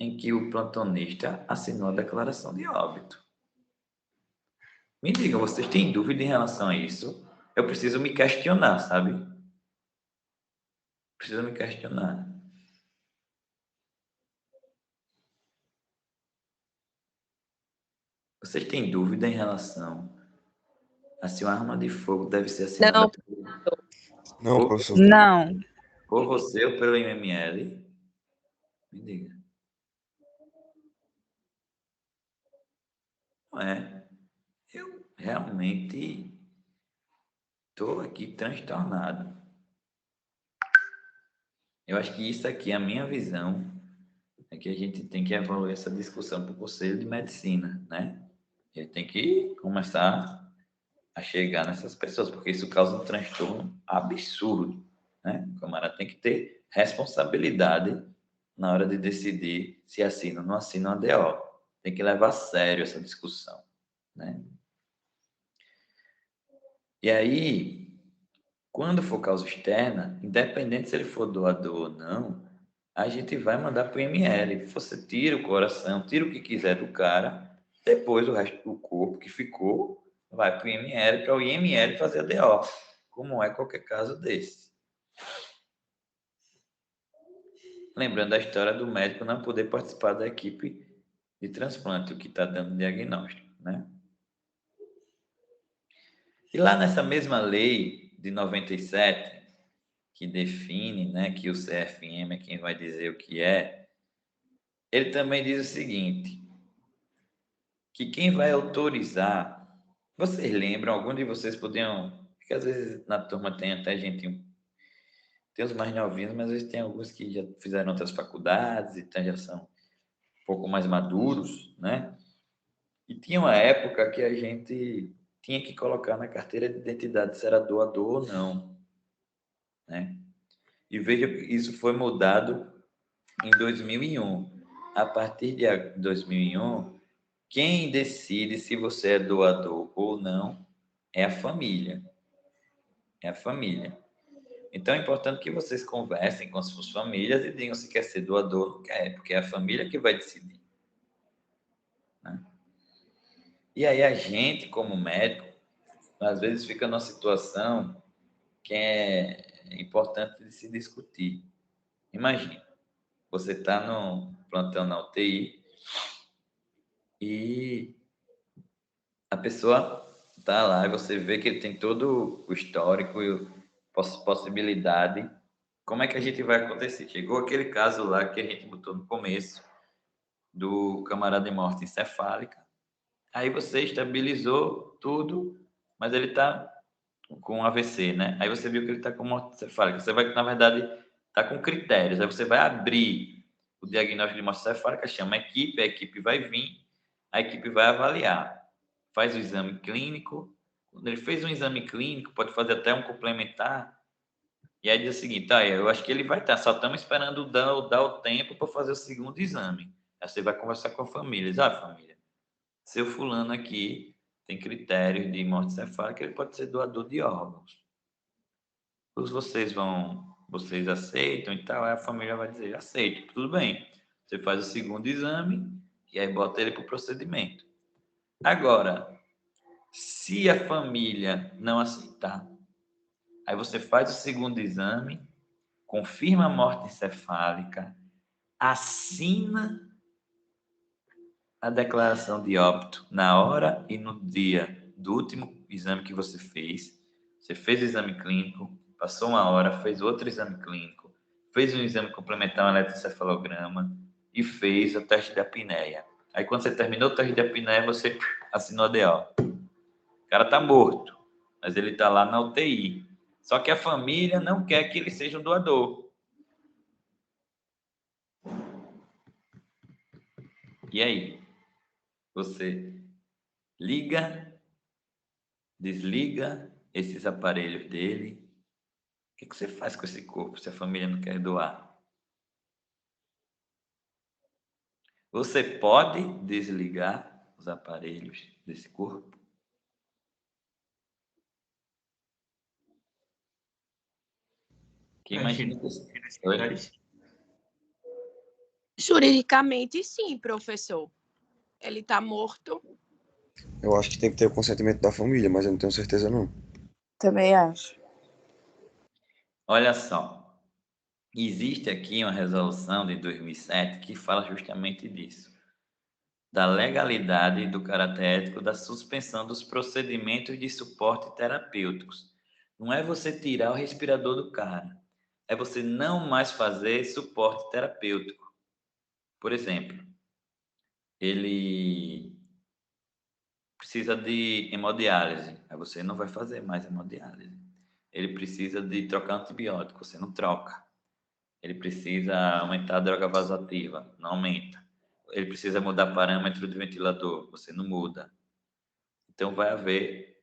em que o plantonista assinou a declaração de óbito. Me digam, vocês têm dúvida em relação a isso? Eu preciso me questionar, sabe? Preciso me questionar. Vocês têm dúvida em relação a se uma arma de fogo deve ser assinada Não, Não, professor. Não. por você ou pelo IML? Me diga. Não é? Eu realmente estou aqui transtornado. Eu acho que isso aqui, a minha visão, é que a gente tem que evoluir essa discussão para o Conselho de Medicina, né? A gente tem que começar a chegar nessas pessoas, porque isso causa um transtorno absurdo, né? O camarada tem que ter responsabilidade na hora de decidir se assina ou não assina uma DO. Tem que levar a sério essa discussão, né? E aí, quando for causa externa, independente se ele for doador ou não, a gente vai mandar para o IML. Você tira o coração, tira o que quiser do cara, depois o resto do corpo que ficou vai para o IML, para o IML fazer a DO, como é qualquer caso desse. Lembrando da história do médico não poder participar da equipe de transplante, o que está dando diagnóstico, né? E lá nessa mesma lei de 97, que define, né, que o CFM é quem vai dizer o que é, ele também diz o seguinte, que quem vai autorizar, vocês lembram, algum de vocês podiam, porque às vezes na turma tem até gente, tem os mais novinhos, mas às vezes tem alguns que já fizeram outras faculdades, então já são um pouco mais maduros, né? E tinha uma época que a gente tinha que colocar na carteira de identidade se era doador ou não, né? E veja que isso foi mudado em 2001. A partir de 2001, quem decide se você é doador ou não é a família. É a família. Então é importante que vocês conversem com as suas famílias e digam se quer ser doador ou não quer, porque é a família que vai decidir, né? E aí a gente, como médico, às vezes fica numa situação que é importante de se discutir. Imagina, você está no plantão na UTI e a pessoa está lá e você vê que ele tem todo o histórico e possibilidade. Como é que a gente vai acontecer? Chegou aquele caso lá que a gente botou no começo, do camarada em morte encefálica. Aí você estabilizou tudo, mas ele está com AVC, né? Aí você viu que ele está com morte encefálica. Você vai, na verdade, Está com critérios. Aí você vai abrir o diagnóstico de morte encefálica, chama a equipe vai vir, a equipe vai avaliar. Faz o exame clínico. Quando ele fez um exame clínico, pode fazer até um complementar. E aí diz o seguinte, eu acho que ele vai estar, só estamos esperando dar o tempo para fazer o segundo exame. Aí você vai conversar com a família. Diz, família, seu fulano aqui tem critérios de morte encefálica, ele pode ser doador de órgãos. Vocês aceitam e tal? Aí a família vai dizer, aceito, tudo bem. Você faz o segundo exame e aí bota ele para o procedimento. Agora, se a família não aceitar, aí você faz o segundo exame, confirma a morte encefálica, assina a declaração de óbito na hora e no dia do último exame que você fez. Você fez o exame clínico, passou uma hora, fez outro exame clínico, fez um exame complementar, um eletroencefalograma e fez o teste de apneia. Aí, quando você terminou o teste de apneia, você assinou a DO. O cara tá morto, mas ele tá lá na UTI. Só que a família não quer que ele seja um doador. E aí? Você liga, desliga esses aparelhos dele. O que você faz com esse corpo se a família não quer doar? Você pode desligar os aparelhos desse corpo? Que imagina que Juridicamente, sim, professor. Ele está morto. Eu acho que tem que ter o consentimento da família, mas eu não tenho certeza não. Também acho. Olha só, existe aqui uma resolução de 2007 que fala justamente disso, da legalidade e do caráter ético da suspensão dos procedimentos de suporte terapêuticos. Não é você tirar o respirador do cara, é você não mais fazer suporte terapêutico. Por exemplo, ele precisa de hemodiálise, aí você não vai fazer mais hemodiálise. Ele precisa de trocar antibiótico, você não troca. Ele precisa aumentar a droga vasoativa, não aumenta. Ele precisa mudar parâmetro de ventilador, você não muda. Então, vai haver,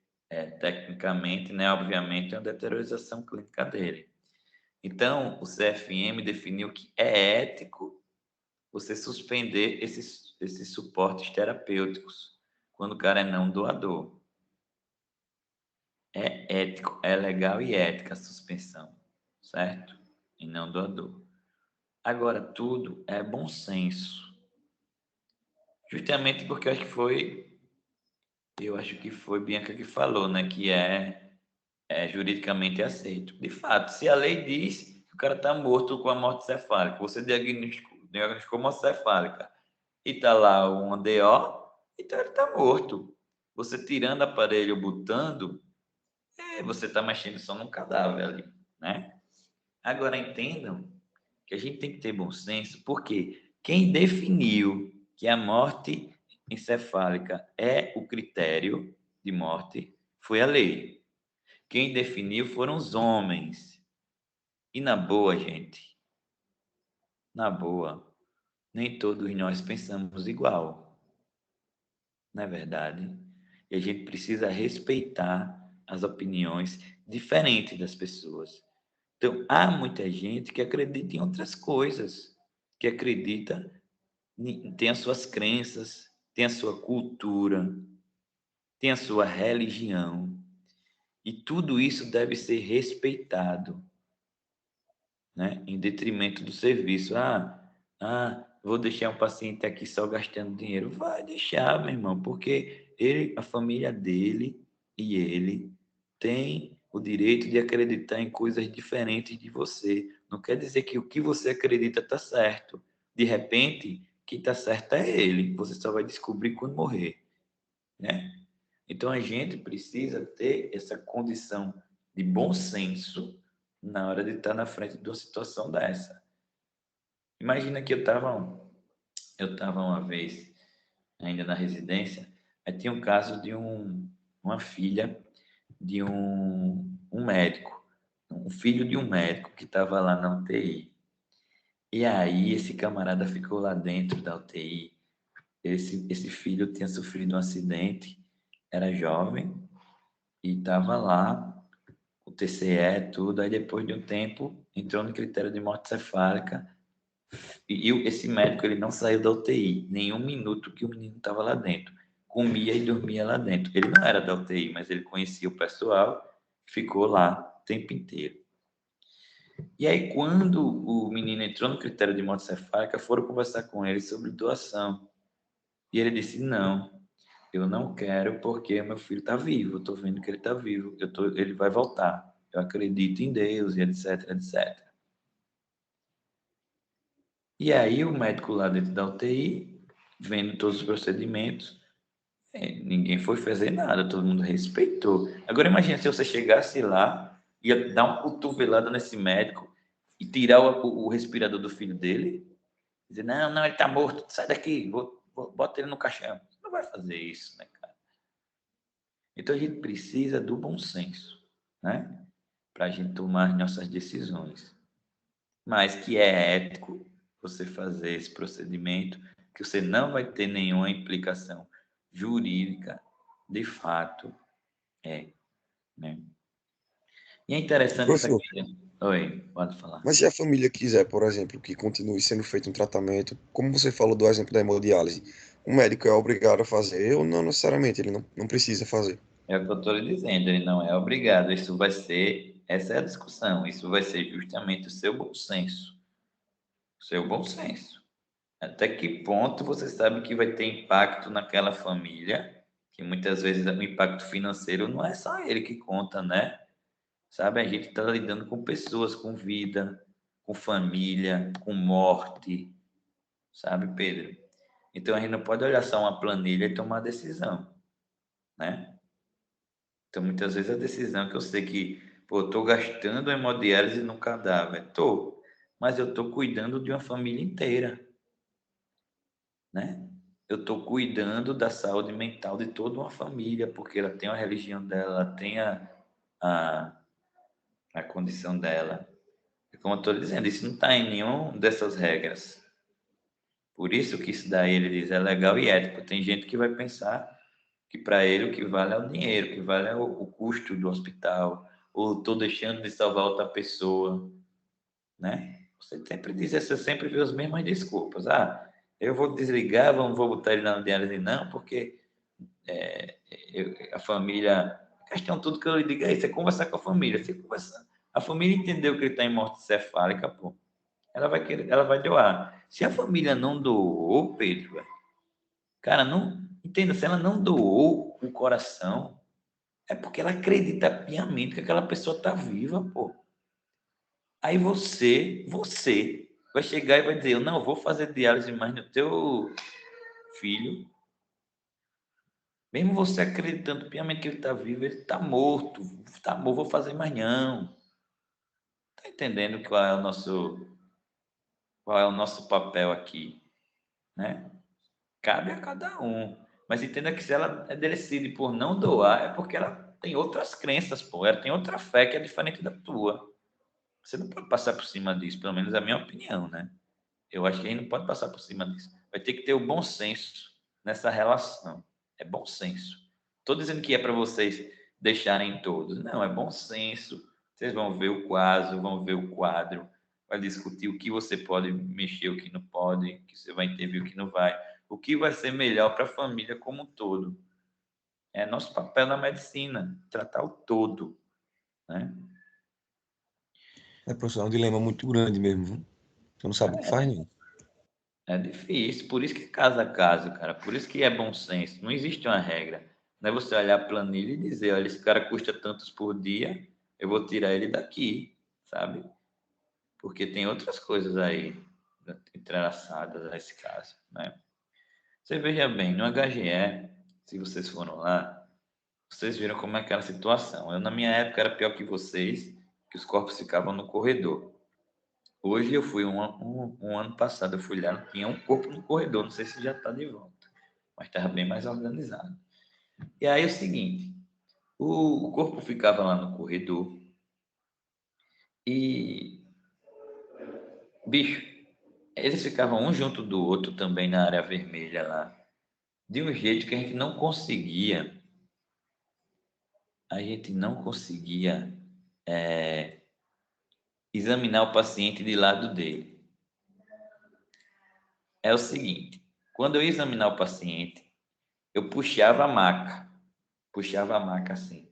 tecnicamente, né, obviamente, uma deteriorização clínica dele. Então, o CFM definiu que é ético você suspender esses suportes terapêuticos quando o cara é não doador. É ético, é legal e ética a suspensão, certo? E não doador. Agora, tudo é bom senso. Justamente porque eu acho que foi Bianca que falou, né? Que é juridicamente aceito. De fato, se a lei diz que o cara está morto com a morte cefálica, você diagnosticou morte cefálica e está lá um DO, então ele está morto. Você tirando aparelho, botando, você está mexendo só num cadáver ali, né? Agora entendam que a gente tem que ter bom senso, porque quem definiu que a morte encefálica é o critério de morte foi a lei. Quem definiu foram os homens. E na boa, gente, na boa, nem todos nós pensamos igual, não é verdade? E a gente precisa respeitar as opiniões diferentes das pessoas. Então, há muita gente que acredita em outras coisas, que acredita, tem as suas crenças, tem a sua cultura, tem a sua religião, e tudo isso deve ser respeitado, né? Em detrimento do serviço. Vou deixar um paciente aqui só gastando dinheiro. Vai deixar, meu irmão, porque a família dele e ele tem o direito de acreditar em coisas diferentes de você. Não quer dizer que o que você acredita está certo. De repente, quem está certo é ele. Você só vai descobrir quando morrer, né? Então a gente precisa ter essa condição de bom senso na hora de estar na frente de uma situação dessa. Imagina que eu estava uma vez ainda na residência, aí tinha um caso de uma filha de um médico um filho de um médico que estava lá na UTI. E aí esse camarada ficou lá dentro da UTI. Esse filho tinha sofrido um acidente, era jovem e estava lá, o TCE, tudo. Aí depois de um tempo entrou no critério de morte cefálica. E esse médico ele não saiu da UTI, nenhum minuto que o menino estava lá dentro. Comia e dormia lá dentro. Ele não era da UTI, mas ele conhecia o pessoal, ficou lá o tempo inteiro. E aí, quando o menino entrou no critério de morte cefálica, foram conversar com ele sobre doação. E ele disse: Não, eu não quero porque meu filho está vivo. Eu estou vendo que ele está vivo. Ele vai voltar. Eu acredito em Deus e etc, etc. E aí, o médico lá dentro da UTI, vendo todos os procedimentos, ninguém foi fazer nada, todo mundo respeitou. Agora, imagina se você chegasse lá, ia dar uma cotovelada nesse médico e tirar o respirador do filho dele. Dizer, não, não, ele tá morto, sai daqui, bota ele no caixão. Você não vai fazer isso, né, cara? Então a gente precisa do bom senso, né? Para a gente tomar nossas decisões. Mas que é ético você fazer esse procedimento, que você não vai ter nenhuma implicação jurídica, de fato, né? E é interessante essa Professor, questão. Oi, pode falar. mas se a família quiser, por exemplo, que continue sendo feito um tratamento, como você falou do exemplo da hemodiálise, o médico é obrigado a fazer ou não necessariamente, ele não precisa fazer? É o que eu estou lhe dizendo, ele não é obrigado. Isso vai ser, essa é a discussão, isso vai ser justamente o seu bom senso. O seu bom senso. Até que ponto você sabe que vai ter impacto naquela família, que muitas vezes o impacto financeiro não é só ele que conta, né? Sabe, a gente está lidando com pessoas, com vida, com família, com morte, sabe, Pedro? Então a gente não pode olhar só uma planilha e tomar decisão, né? Então muitas vezes a decisão que eu sei que, pô, eu tô gastando hemodiálise no cadáver, tô, mas eu tô cuidando de uma família inteira, né? Eu tô cuidando da saúde mental de toda uma família, porque ela tem a religião dela, ela tem a, a condição dela. E como eu estou dizendo, isso não está em nenhuma dessas regras. Por isso que isso daí ele diz é legal e ético. Tem gente que vai pensar que para ele o que vale é o dinheiro, o que vale é o custo do hospital, ou estou deixando de salvar outra pessoa, né? Você sempre diz, você sempre vê as mesmas desculpas. Ah, eu vou desligar, vou botar ele na diálise, não, porque a família. A questão, tudo que eu lhe digo é isso: é conversar com a família. Você conversar. A família entendeu que ele está em morte cefálica, pô. Ela vai querer, ela vai doar. Se a família não doou, Pedro, cara, não. Entenda, se ela não doou o coração, é porque ela acredita piamente que aquela pessoa está viva, pô. Aí você vai chegar e vai dizer: Eu não vou fazer diálise mais no teu filho. Mesmo você acreditando piamente que ele está vivo, ele está morto. Tá bom, vou fazer mais não. Tá entendendo qual é o nosso papel aqui, né? Cabe a cada um. Mas entenda que se ela decide por não doar, é porque ela tem outras crenças, pô. Ela tem outra fé que é diferente da tua. Você não pode passar por cima disso, pelo menos é a minha opinião, né? Eu acho que a gente não pode passar por cima disso. Vai ter que ter o bom senso nessa relação. É bom senso. Estou dizendo que é para vocês deixarem todos. Não, é bom senso. Vocês vão ver o quadro, vão ver o quadro, vai discutir o que você pode mexer, o que não pode, o que você vai intervir, o que não vai. O que vai ser melhor para a família como um todo. É nosso papel na medicina, tratar o todo, né? É, professor, é um dilema muito grande mesmo, viu? Você não sabe o que faz, não. É difícil, por isso que é caso a caso, cara. Por isso que é bom senso. Não existe uma regra. Não é você olhar a planilha e dizer, olha, esse cara custa tantos por dia, eu vou tirar ele daqui, sabe? Porque tem outras coisas aí entrelaçadas nesse caso, né? Você veja bem, no HGE, se vocês foram lá, vocês viram como é aquela situação. Eu, na minha época, era pior que vocês, que os corpos ficavam no corredor. Hoje eu fui um ano passado, eu fui lá, tinha um corpo no corredor, não sei se já está de volta, mas estava bem mais organizado. E aí é o seguinte, o corpo ficava lá no corredor E, bicho, eles ficavam um junto do outro também na área vermelha lá, de um jeito que a gente não conseguia examinar o paciente de lado dele. É o seguinte, quando eu ia examinar o paciente, eu puxava a maca assim.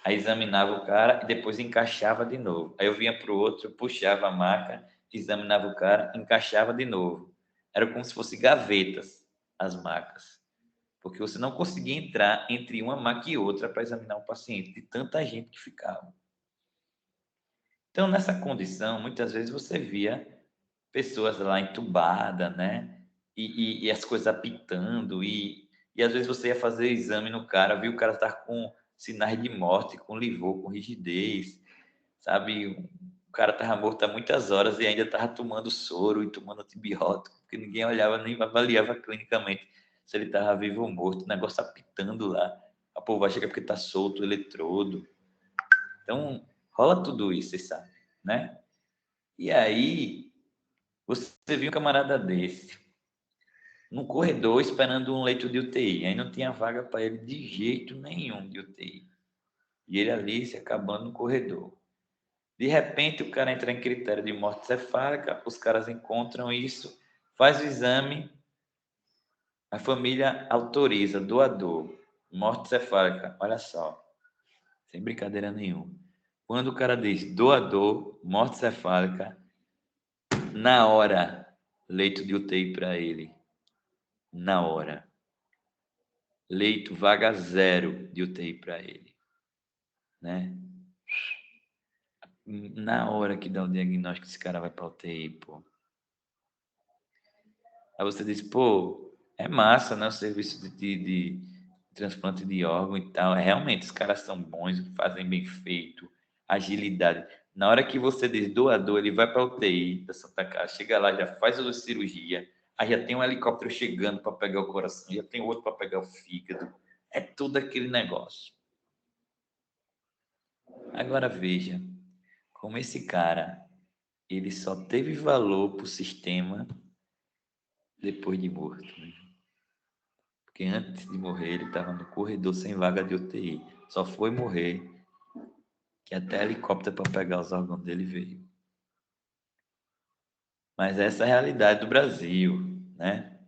Aí examinava o cara e depois encaixava de novo. Aí eu vinha para o outro, puxava a maca, examinava o cara, encaixava de novo. Era como se fossem gavetas as macas. Porque você não conseguia entrar entre uma maca e outra para examinar o paciente, de tanta gente que ficava. Então, nessa condição, muitas vezes você via pessoas lá entubadas, né? E as coisas apitando, e às vezes você ia fazer exame no cara, viu o cara estar com sinais de morte, com livor, com rigidez, sabe? O cara estava morto há muitas horas e ainda estava tomando soro e tomando antibiótico, porque ninguém olhava nem avaliava clinicamente se ele estava vivo ou morto, o negócio apitando lá. A povo acha que é porque está solto o eletrodo. Então, rola tudo isso, você sabe, né? E aí, você viu um camarada desse no corredor esperando um leito de UTI. Aí não tinha vaga para ele de jeito nenhum de UTI. E ele ali se acabando no corredor. De repente, o cara entra em critério de morte cefálica, os caras encontram isso, faz o exame, a família autoriza, doador, morte cefálica. Olha só, sem brincadeira nenhuma. Quando o cara diz doador, morte cefálica, na hora, leito de UTI para ele. Na hora. Leito, vaga 0 de UTI para ele. Né? Na hora que dá o diagnóstico, esse cara vai para UTI, pô. Aí você diz, pô, é massa, né? O serviço de transplante de órgão e tal. Realmente, os caras são bons, fazem bem feito, agilidade. Na hora que você diz doador, ele vai para a UTI da Santa Casa, chega lá, já faz a cirurgia, aí já tem um helicóptero chegando para pegar o coração, já tem outro para pegar o fígado. É tudo aquele negócio. Agora veja, como esse cara, ele só teve valor para o sistema depois de morto, né? Porque antes de morrer, ele estava no corredor sem vaga de UTI. Só foi morrer que até helicóptero para pegar os órgãos dele veio. Mas essa é a realidade do Brasil, né?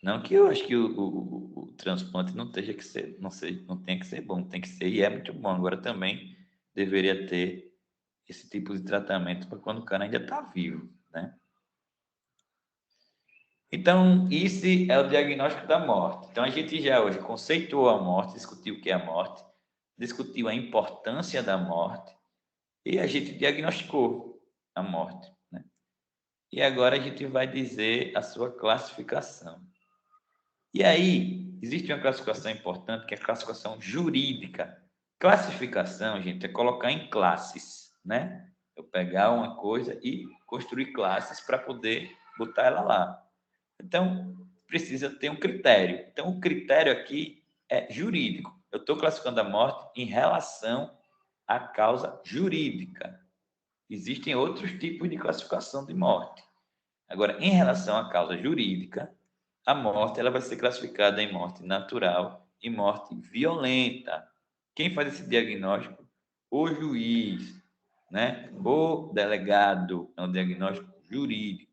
Não que eu acho que o transplante não tenha que ser, não tem que ser bom, tem que ser e é muito bom. Agora também deveria ter esse tipo de tratamento para quando o cara ainda está vivo, né? Então, esse é o diagnóstico da morte. Então, a gente já hoje conceituou a morte, discutiu o que é a morte, discutiu a importância da morte e a gente diagnosticou a morte, né? E agora a gente vai dizer a sua classificação. E aí, existe uma classificação importante que é a classificação jurídica. Classificação, gente, é colocar em classes, né? Eu pegar uma coisa e construir classes para poder botar ela lá. Então, precisa ter um critério. Então, o critério aqui é jurídico. Eu estou classificando a morte em relação à causa jurídica. Existem outros tipos de classificação de morte. Agora, em relação à causa jurídica, a morte ela vai ser classificada em morte natural e morte violenta. Quem faz esse diagnóstico? O juiz, né? O delegado é um diagnóstico jurídico.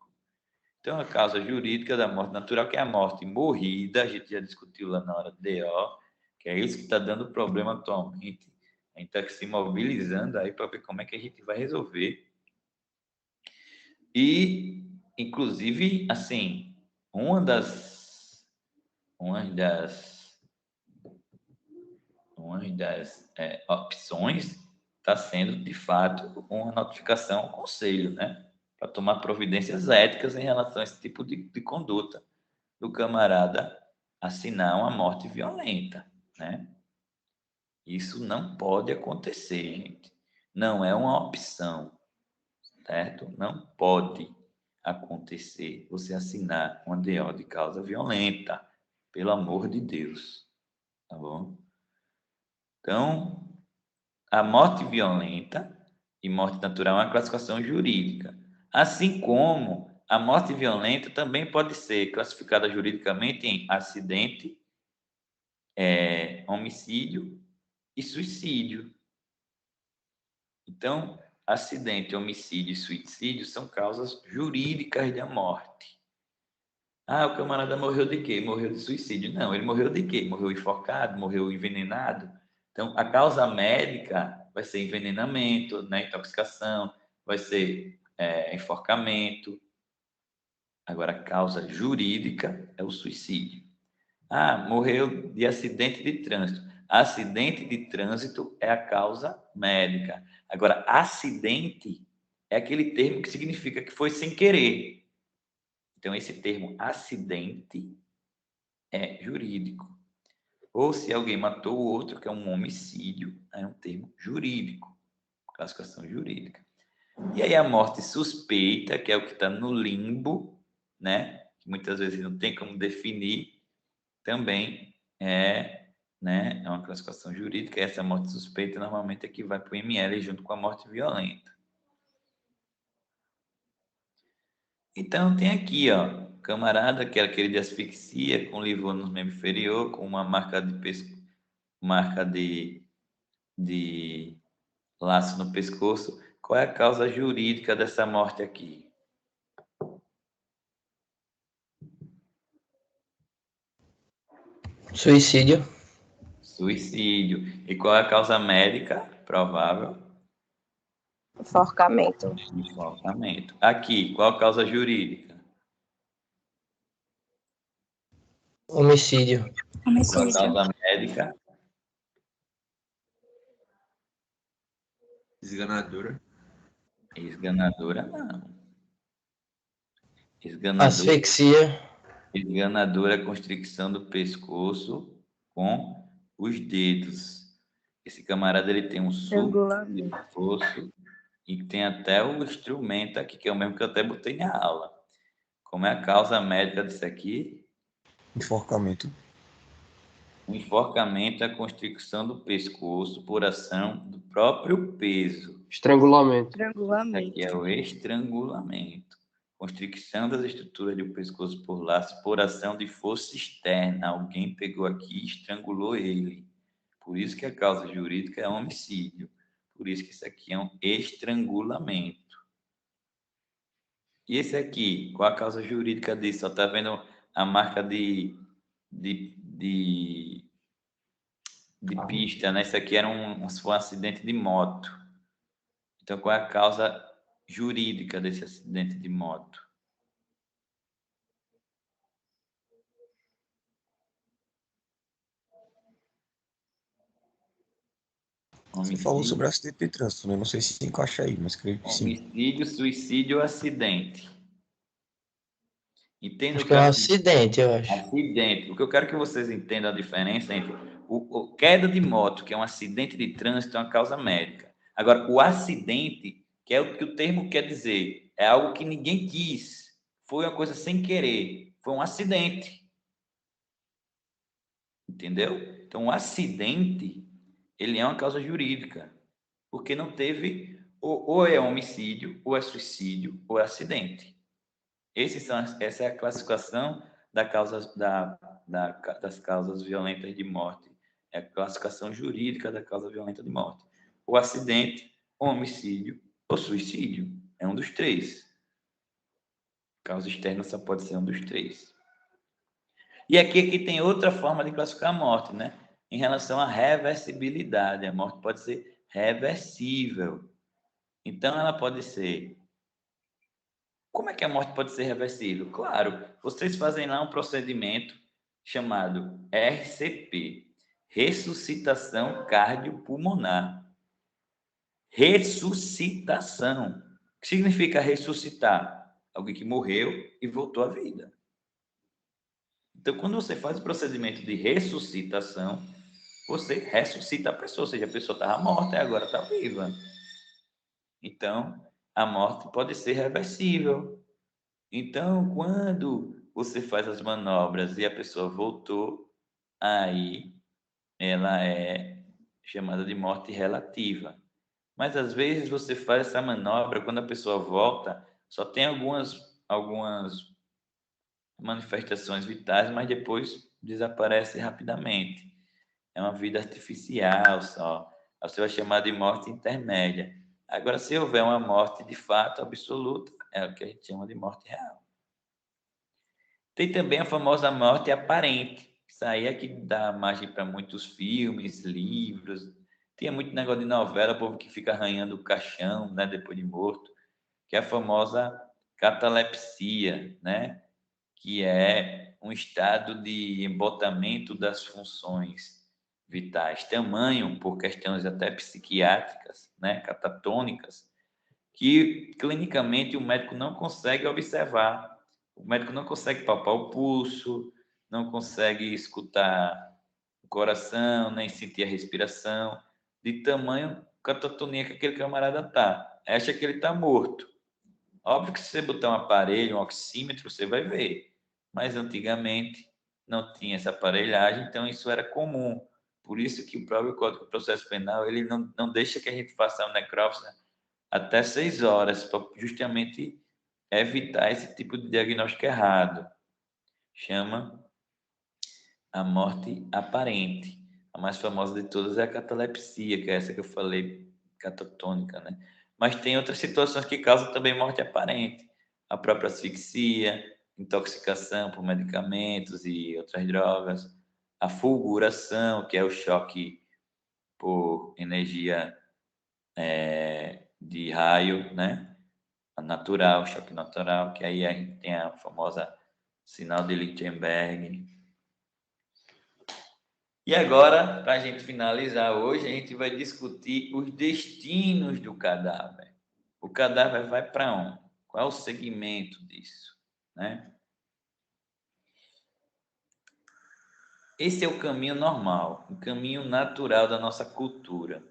Então, a causa jurídica da morte natural, que é a morte morrida, a gente já discutiu lá na hora do DO, que é isso que está dando problema atualmente. A gente está se mobilizando aí para ver como é que a gente vai resolver. E, inclusive, assim, uma das opções está sendo, de fato, uma notificação ao conselho, né? Para tomar providências éticas em relação a esse tipo de conduta do camarada assinar uma morte violenta, né? Isso não pode acontecer, gente. Não é uma opção, certo? Não pode acontecer você assinar uma DO de causa violenta, pelo amor de Deus, tá bom? Então, a morte violenta e morte natural é uma classificação jurídica. Assim como a morte violenta também pode ser classificada juridicamente em acidente, homicídio e suicídio. Então, acidente, homicídio e suicídio são causas jurídicas da morte. Ah, o camarada morreu de quê? Morreu de suicídio. Não, ele morreu de quê? Morreu enforcado, morreu envenenado. Então, a causa médica vai ser envenenamento, né? Intoxicação, vai ser enforcamento. Agora, a causa jurídica é o suicídio. Ah, morreu de acidente de trânsito. Acidente de trânsito é a causa médica. Agora, acidente é aquele termo que significa que foi sem querer. Então, esse termo acidente é jurídico. Ou se alguém matou o outro, que é um homicídio, é um termo jurídico, classificação jurídica. E aí a morte suspeita, que é o que está no limbo, né? Que muitas vezes não tem como definir, também é uma classificação jurídica. Essa morte suspeita normalmente é que vai para o ML junto com a morte violenta. Então tem aqui, ó, camarada que era aquele de asfixia, com livor no membro inferior, com uma marca de laço no pescoço. Qual é a causa jurídica dessa morte aqui? Suicídio. Suicídio. E qual é a causa médica provável? Enforcamento. Enforcamento. Aqui, qual a causa jurídica? Homicídio. Qual a Homicídio. causa médica? Esganadora. Esganadora, não. Esganadora, Asfixia. esganadora é constricção do pescoço com os dedos. Esse camarada, ele tem um Estrangulamento. pescoço e tem até o instrumento aqui, que é o mesmo que eu até botei na aula. Como é a causa médica disso aqui? Enforcamento. O enforcamento é a constricção do pescoço por ação do próprio peso. Estrangulamento. Estrangulamento. Aqui é o estrangulamento. Constricção das estruturas do pescoço por laço por ação de força externa. Alguém pegou aqui e estrangulou ele. Por isso que a causa jurídica é homicídio. Por isso que isso aqui é um estrangulamento. E esse aqui, qual a causa jurídica disso? Só está vendo a marca de pista, né? Isso aqui era um acidente de moto. Então, qual é a causa jurídica desse acidente de moto? Você falou sobre acidente de trânsito, né? Não sei se encaixa aí, mas creio que sim. Homicídio, suicídio ou acidente? Entenda Acho que é um acidente, eu acho. Acidente. O que eu quero que vocês entendam a diferença entre o queda de moto, que é um acidente de trânsito, é uma causa médica. Agora, o acidente, que é o que o termo quer dizer, é algo que ninguém quis. Foi uma coisa sem querer. Foi um acidente. Entendeu? Então, o acidente, ele é uma causa jurídica. Porque não teve, ou é homicídio, ou é suicídio, ou é acidente. Essa é a classificação das causas violentas de morte. É a classificação jurídica da causa violenta de morte. O acidente, homicídio ou suicídio. É um dos três. Causa externa só pode ser um dos três. E aqui tem outra forma de classificar a morte, né? Em relação à reversibilidade. A morte pode ser reversível. Então, ela pode ser... Como é que a morte pode ser reversível? Claro, vocês fazem lá um procedimento chamado RCP, ressuscitação cardiopulmonar. Ressuscitação. O que significa ressuscitar? Alguém que morreu e voltou à vida. Então, quando você faz o procedimento de ressuscitação, você ressuscita a pessoa, ou seja, a pessoa estava morta e agora está viva. Então, a morte pode ser reversível. Então, quando você faz as manobras e a pessoa voltou, aí ela é chamada de morte relativa. Mas às vezes você faz essa manobra, quando a pessoa volta, só tem algumas manifestações vitais, mas depois desaparece rapidamente. É uma vida artificial só. Você vai chamar de morte intermédia. Agora, se houver uma morte de fato absoluta, é o que a gente chama de morte real. Tem também a famosa morte aparente. Isso aí é que dá margem para muitos filmes, livros. Tinha muito negócio de novela, o povo que fica arranhando o caixão, né, depois de morto, que é a famosa catalepsia, né, que é um estado de embotamento das funções vitais, tamanho por questões até psiquiátricas, né, catatônicas, que clinicamente o médico não consegue observar. O médico não consegue palpar o pulso, não consegue escutar o coração, nem sentir a respiração, de tamanho catatonia que aquele camarada tá. Acha que ele está morto. Óbvio que se você botar um aparelho, um oxímetro, você vai ver. Mas antigamente não tinha essa aparelhagem, então isso era comum. Por isso que o próprio Código de Processo Penal ele não deixa que a gente faça a necrópsia até 6 horas, para justamente evitar esse tipo de diagnóstico errado. Chama a morte aparente. A mais famosa de todas é a catalepsia, que é essa que eu falei, catatônica, né? Mas tem outras situações que causam também morte aparente. A própria asfixia, intoxicação por medicamentos e outras drogas, a fulguração, que é o choque por energia de raio, né? Natural, choque natural, que aí a gente tem a famosa sinal de Lichtenberg. E agora, para a gente finalizar hoje, a gente vai discutir os destinos do cadáver. O cadáver vai para onde? Qual é o segmento disso, né? Esse é o caminho normal, o caminho natural da nossa cultura.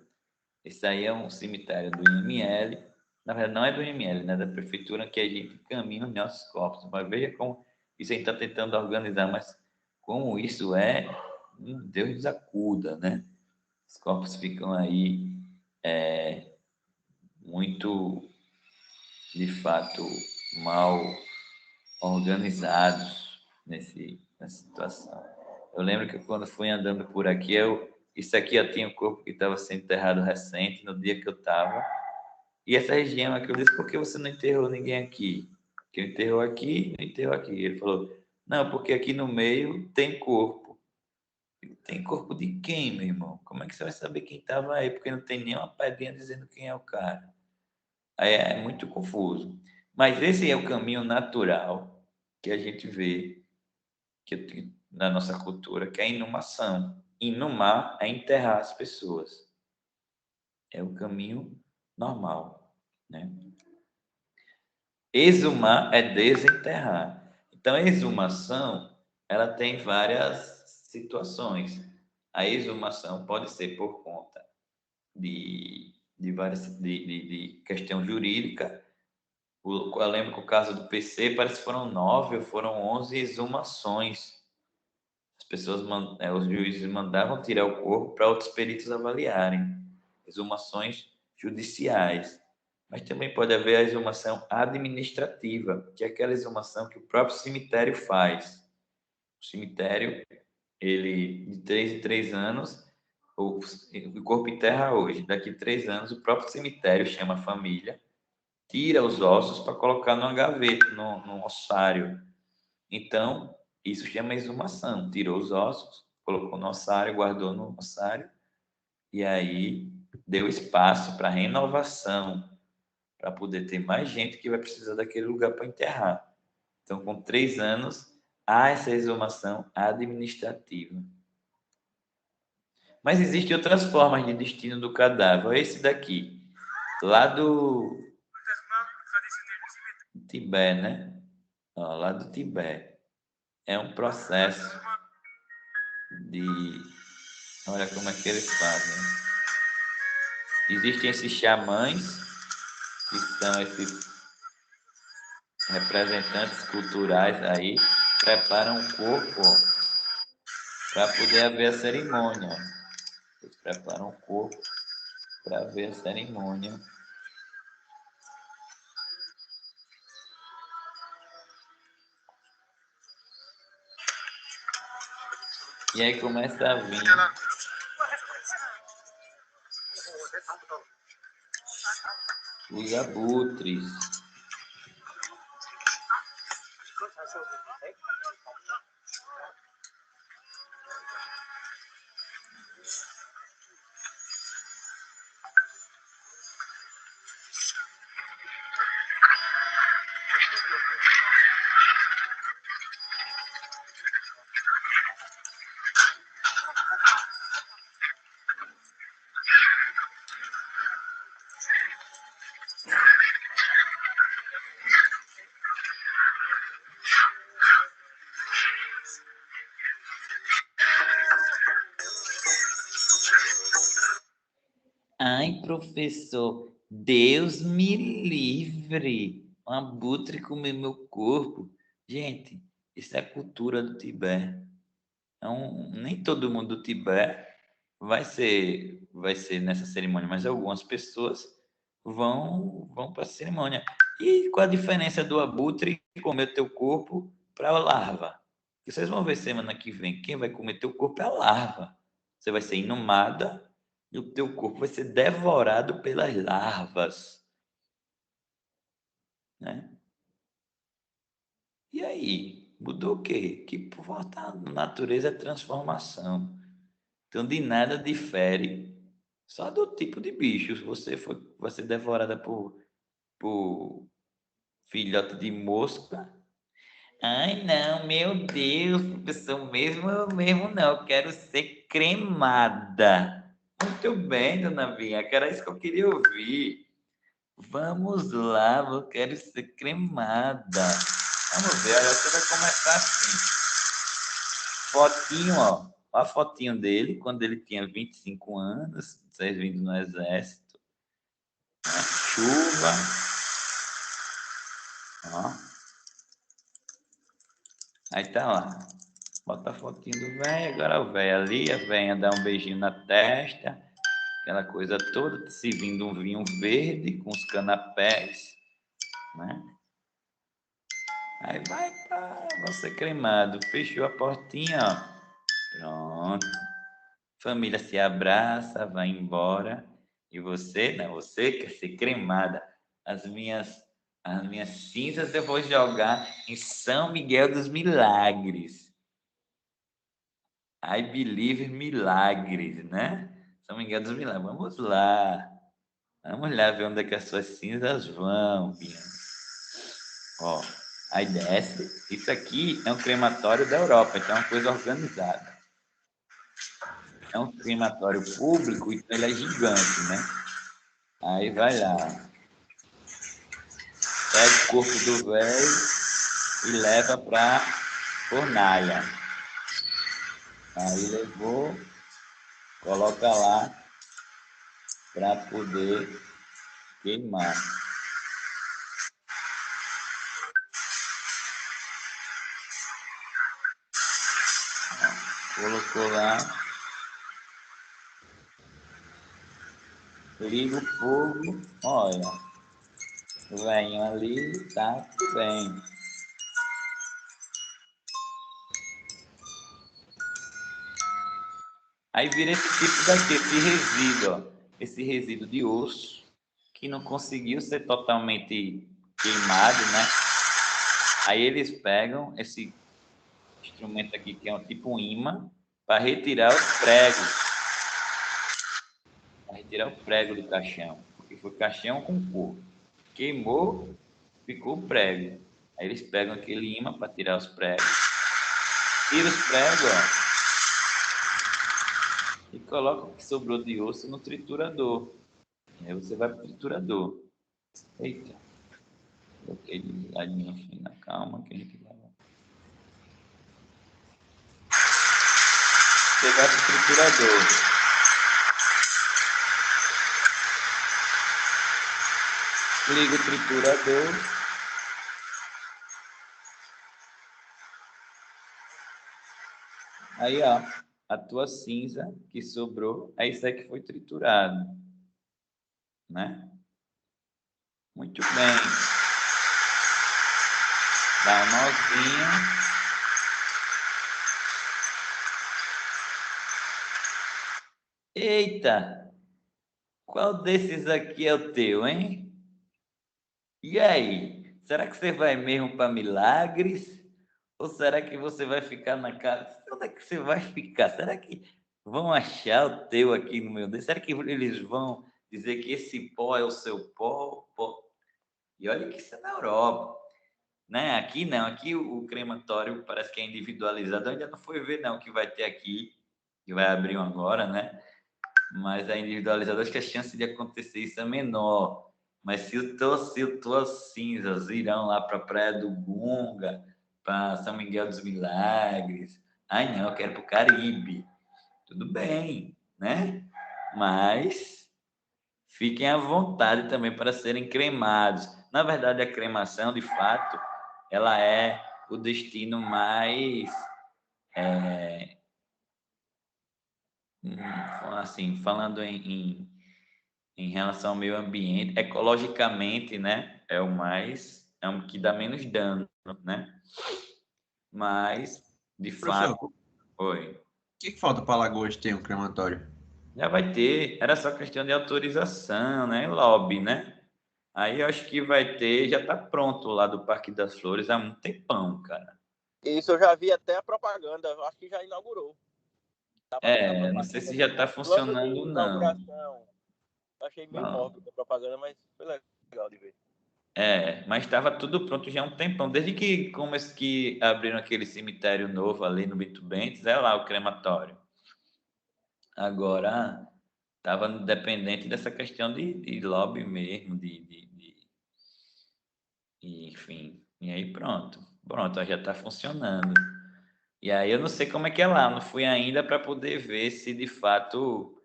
Esse aí é um cemitério do IML. Na verdade, não é do IML, né? Da prefeitura, que a gente caminha os nossos corpos. Mas veja como isso a gente está tentando organizar, mas como isso é, Deus nos acuda, né? Os corpos ficam aí muito, de fato, mal organizados nessa situação. Eu lembro que quando fui andando por aqui, isso aqui eu tinha um corpo que estava sendo enterrado recente, no dia que eu estava. E essa região aqui, eu disse, por que você não enterrou ninguém aqui? Que enterrou aqui, não enterrou aqui. Ele falou, não, porque aqui no meio tem corpo. Tem corpo de quem, meu irmão? Como é que você vai saber quem estava aí? Porque não tem nenhuma pedrinha dizendo quem é o cara. Aí é muito confuso. Mas esse é o caminho natural que a gente vê na nossa cultura, que é a inumação. Inumar é enterrar as pessoas. É o caminho normal, né? Exumar é desenterrar. Então, a exumação, ela tem várias situações. A exumação pode ser por conta de questão jurídica. Eu lembro que o caso do PC parece que foram 9 ou foram 11 exumações. As pessoas, os juízes mandavam tirar o corpo para outros peritos avaliarem. Exumações judiciais. Mas também pode haver a exumação administrativa, que é aquela exumação que o próprio cemitério faz. O cemitério, ele, de 3 em 3 anos, o corpo enterra hoje. Daqui a 3 anos, o próprio cemitério chama a família, tira os ossos para colocar numa gaveta, num ossário. Então, isso chama exumação. Tirou os ossos, colocou no ossário, guardou no ossário, e aí deu espaço para renovação, para poder ter mais gente que vai precisar daquele lugar para enterrar. Então, com 3 anos, há essa exumação administrativa. Mas existem outras formas de destino do cadáver. Olha esse daqui, lá do Tibete, né? Ó, lá do Tibete. É um processo de... Olha como é que eles fazem. Existem esses xamãs, que são esses representantes culturais aí, preparam o corpo para poder haver a cerimônia. Eles preparam o corpo para ver a cerimônia. E aí começa a vir os abutres. Ai, professor, Deus me livre. Um abutre comer meu corpo. Gente, isso é a cultura do Tibete. Então, nem todo mundo do Tibete vai ser nessa cerimônia, mas algumas pessoas vão para a cerimônia. E qual a diferença do abutre comer teu corpo para a larva? E vocês vão ver semana que vem, quem vai comer teu corpo é a larva. Você vai ser inumada e o teu corpo vai ser devorado pelas larvas, né? E aí, mudou o quê? Que volta a natureza é transformação. Então, de nada difere, só do tipo de bicho. Se você vai ser devorada por filhote de mosca. Ai, não, meu Deus, professor, eu mesmo não, eu quero ser cremada. Muito bem, dona Vinha, que era isso que eu queria ouvir. Vamos lá, eu quero ser cremada. Vamos ver, olha, você vai começar assim. Fotinho, ó. Ó a fotinho dele, quando ele tinha 25 anos, servindo no exército. Né? Chuva. Ó. Aí tá lá. Bota a fotinho do velho, agora o velho ali, a velha dá um beijinho na testa, aquela coisa toda, servindo um vinho verde com os canapés, né? Aí vai para você cremado, fechou a portinha, ó. Pronto. Família se abraça, vai embora. E você, não, você quer ser cremada. As minhas cinzas eu vou jogar em São Miguel dos Milagres. I believe in milagres, né? São Miguel dos Milagres. Vamos lá. Vamos lá ver onde é que as suas cinzas vão, Bianca. Ó, aí desce. Isso aqui é um crematório da Europa, então é uma coisa organizada. É um crematório público, então ele é gigante, né? Aí vai lá. Pega o corpo do velho e leva para fornalha. Aí levou, coloca lá para poder queimar. Ó, colocou lá. Liga o fogo, olha, o velhinho ali tá tudo bem. Aí vira esse tipo daqui, esse resíduo, ó, esse resíduo de osso que não conseguiu ser totalmente queimado, né? Aí eles pegam esse instrumento aqui que é um tipo um imã para retirar os pregos, para retirar o prego do caixão, porque foi caixão com couro. Queimou, ficou o prego. Aí eles pegam aquele imã para tirar os pregos. Tira os pregos, ó, e coloca o que sobrou de osso no triturador. Aí você vai para o triturador. Eita, coloquei de ladinho assim na calma que a gente vai. Você vai para o triturador. Liga o triturador. Aí, ó, a tua cinza que sobrou, é isso aí que foi triturado. né? Muito bem. Dá um nozinho. Eita! Qual desses aqui é o teu, hein? E aí? Será que você vai mesmo para Milagres? Ou será que você vai ficar na casa? Onde é que você vai ficar? Será que vão achar o teu aqui no meu dedo? Será que eles vão dizer que esse pó é o seu pó? Pó? E olha que isso é na Europa, né? Aqui não, aqui o crematório parece que é individualizado. Eu ainda não fui ver não o que vai ter aqui, que vai abrir um agora, né? Mas é individualizado, acho que a chance de acontecer isso é menor. Mas se as tuas cinzas irão lá para a Praia do Gunga, para São Miguel dos Milagres, ai não, eu quero para o Caribe. Tudo bem, né? Mas fiquem à vontade também para serem cremados. Na verdade, a cremação, de fato, ela é o destino mais, assim, falando em relação ao meio ambiente, ecologicamente, né, é o que dá menos dano, né? Mas, de Professor, fato, oi, o que falta para Alagoas ter um crematório? já vai ter, era só questão de autorização, né, lobby, né? Aí eu acho que vai ter, já está pronto lá do Parque das Flores há muito tempão, cara. Isso eu já vi até a propaganda, eu acho que já inaugurou. Tá passando a Não sei propaganda se já está do plano de funcionando, não. inauguração. Eu achei meio Bom, mórbida a propaganda, mas foi legal de ver. mas estava tudo pronto já há um tempão. Desde que que abriram aquele cemitério novo ali no Bento Bentes, é lá o crematório. Agora estava dependente dessa questão de lobby mesmo, enfim. E aí pronto, já está funcionando. E aí eu não sei como é que é lá, não fui ainda para poder ver se de fato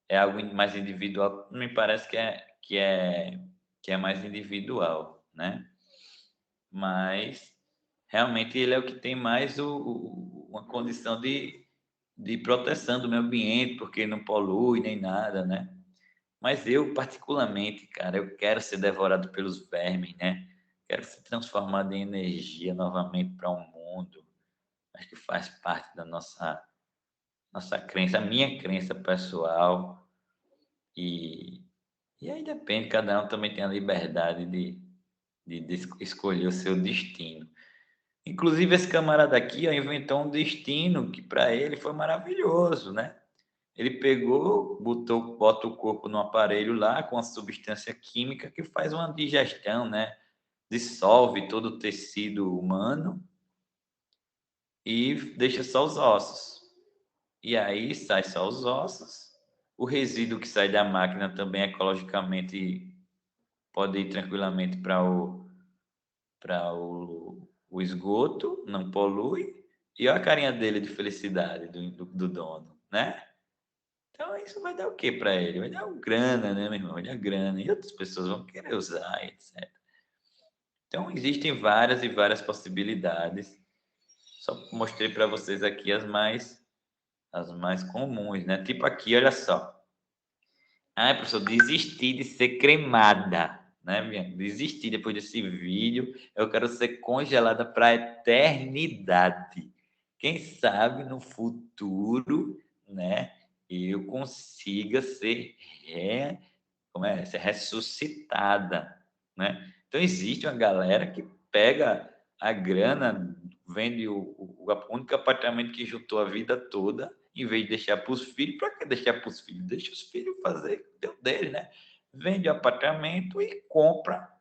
é algo mais individual. Me parece que é mais individual, né? Mas realmente ele é o que tem mais uma condição de proteção do meio ambiente, porque não polui nem nada, né? Mas eu, particularmente, cara, eu quero ser devorado pelos vermes, né? Quero ser transformado em energia novamente para o mundo. Acho que faz parte da nossa crença, a minha crença pessoal. E aí depende, cada um também tem a liberdade de escolher o seu destino. Inclusive, esse camarada aqui ó, inventou um destino que para ele foi maravilhoso, né? Ele pegou, bota o corpo no aparelho lá com a substância química que faz uma digestão, né? Dissolve todo o tecido humano e deixa só os ossos. E aí sai só os ossos. O resíduo que sai da máquina também ecologicamente pode ir tranquilamente para o esgoto, não polui. E olha a carinha dele de felicidade do dono, né? Então, isso vai dar o quê para ele? Vai dar um grana, né, meu irmão? Vai dar grana. E outras pessoas vão querer usar, etc. Então, existem várias e várias possibilidades. Só mostrei para vocês aqui as mais comuns, né? Tipo aqui, olha só. Ah, professor, desisti de ser cremada, né, minha? Desisti depois desse vídeo. Eu quero ser congelada para a eternidade. Quem sabe no futuro, né, eu consiga ser ressuscitada, né? Então existe uma galera que pega a grana, vende o único apartamento que juntou a vida toda, em vez de deixar para os filhos. Para que deixar para os filhos? Deixa os filhos fazer o dele, né? Vende o apartamento e compra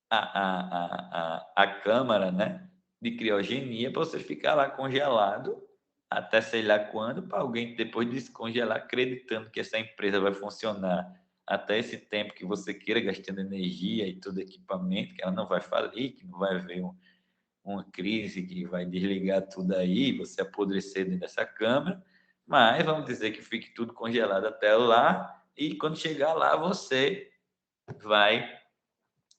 a câmara, né, de criogenia para você ficar lá congelado até sei lá quando, para alguém depois descongelar, acreditando que essa empresa vai funcionar até esse tempo que você queira, gastando energia e todo equipamento, que ela não vai falir, que não vai haver uma crise que vai desligar tudo aí, você apodrecer dentro dessa câmara, mas vamos dizer que fique tudo congelado até lá, e quando chegar lá você vai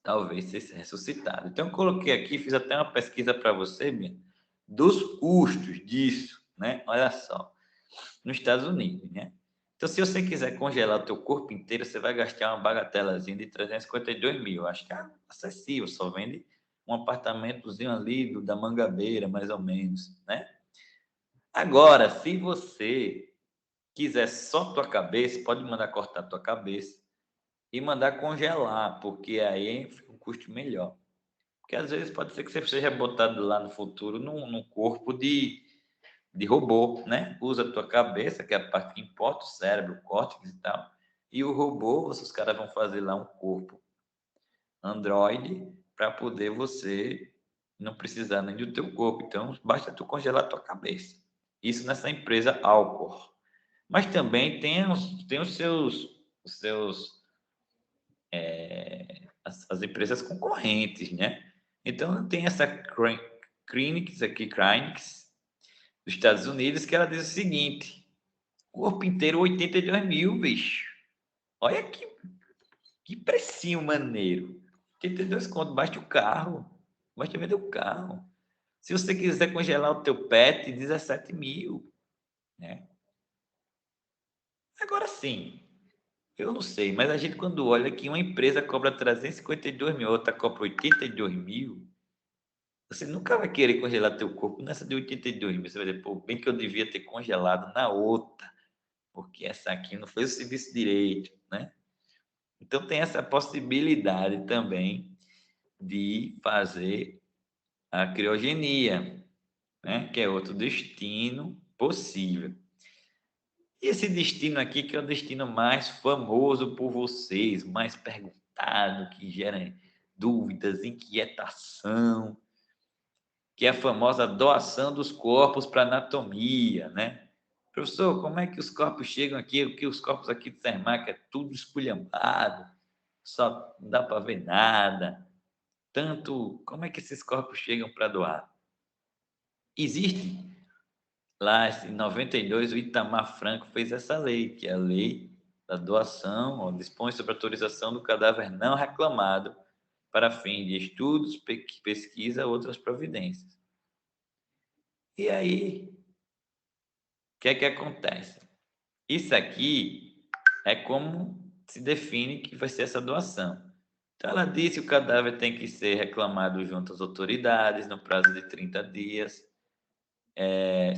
talvez ser ressuscitado. Então eu coloquei aqui, fiz até uma pesquisa para você, Bia, dos custos disso, né? Olha só, nos Estados Unidos, né? Então, se você quiser congelar o teu corpo inteiro, você vai gastar uma bagatelazinha de 352 mil. Acho que é acessível, só vende um apartamentozinho ali da Mangabeira, mais ou menos, né? Agora, se você quiser só tua cabeça, pode mandar cortar tua cabeça e mandar congelar, porque aí fica um custo melhor. Porque às vezes pode ser que você seja botado lá no futuro num corpo de robô, né? Usa a tua cabeça, que é a parte que importa, o cérebro, o córtex e tal. E o robô, os caras vão fazer lá um corpo Android para poder você não precisar nem do teu corpo. Então, basta tu congelar a tua cabeça. Isso nessa empresa Alcor. Mas também tem os seus as empresas concorrentes, né? Então, tem essa Crinix aqui, Crinix, dos Estados Unidos, que ela diz o seguinte: corpo inteiro 82 mil, bicho. Olha que precinho maneiro. 82 conto, basta o carro. Basta vender o carro. Se você quiser congelar o teu pet, 17 mil, né? Agora sim, eu não sei, mas a gente quando olha que uma empresa cobra 352 mil, outra cobra 82 mil, você nunca vai querer congelar teu corpo nessa de 82 mil. Você vai dizer, pô, bem que eu devia ter congelado na outra, porque essa aqui não fez o serviço direito, né? Então tem essa possibilidade também de fazer a criogenia, né? Que é outro destino possível. E esse destino aqui, que é o destino mais famoso por vocês, mais perguntado, que gera dúvidas, inquietação, que é a famosa doação dos corpos para anatomia, né? Professor, como é que os corpos chegam aqui? Porque os corpos aqui do Sermac é tudo esculhambado, só não dá para ver nada. Tanto, como é que esses corpos chegam para doar? Existe lá em 92, o Itamar Franco fez essa lei, que é a lei da doação, ó, dispõe sobre a autorização do cadáver não reclamado para fim de estudos, pesquisa, outras providências. E aí, o que é que acontece? Isso aqui é como se define que vai ser essa doação. Então, ela disse que o cadáver tem que ser reclamado junto às autoridades no prazo de 30 dias.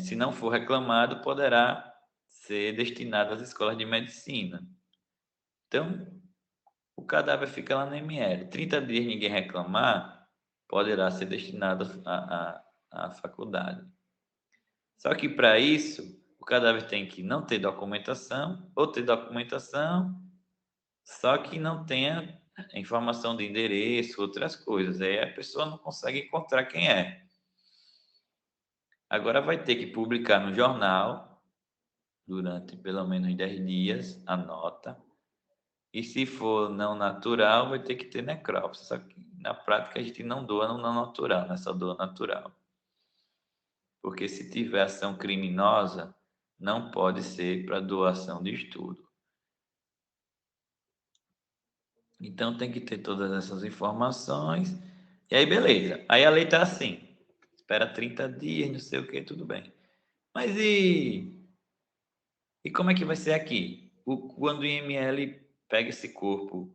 Se não for reclamado, poderá ser destinado às escolas de medicina. Então, o cadáver fica lá no ML. 30 dias ninguém reclamar, poderá ser destinado à faculdade. Só que para isso, o cadáver tem que não ter documentação, ou ter documentação, só que não tenha informação de endereço, outras coisas. Aí a pessoa não consegue encontrar quem é. Agora vai ter que publicar no jornal, durante pelo menos 10 dias, a nota. E se for não natural, vai ter que ter necrópsia. Só que na prática a gente não doa no não natural, né? Só doa natural. Porque se tiver ação criminosa, não pode ser para doação de estudo. Então tem que ter todas essas informações. E aí, beleza. Aí a lei está assim. Espera 30 dias, não sei o que, tudo bem. Mas e como é que vai ser aqui? Quando o IML pega esse corpo,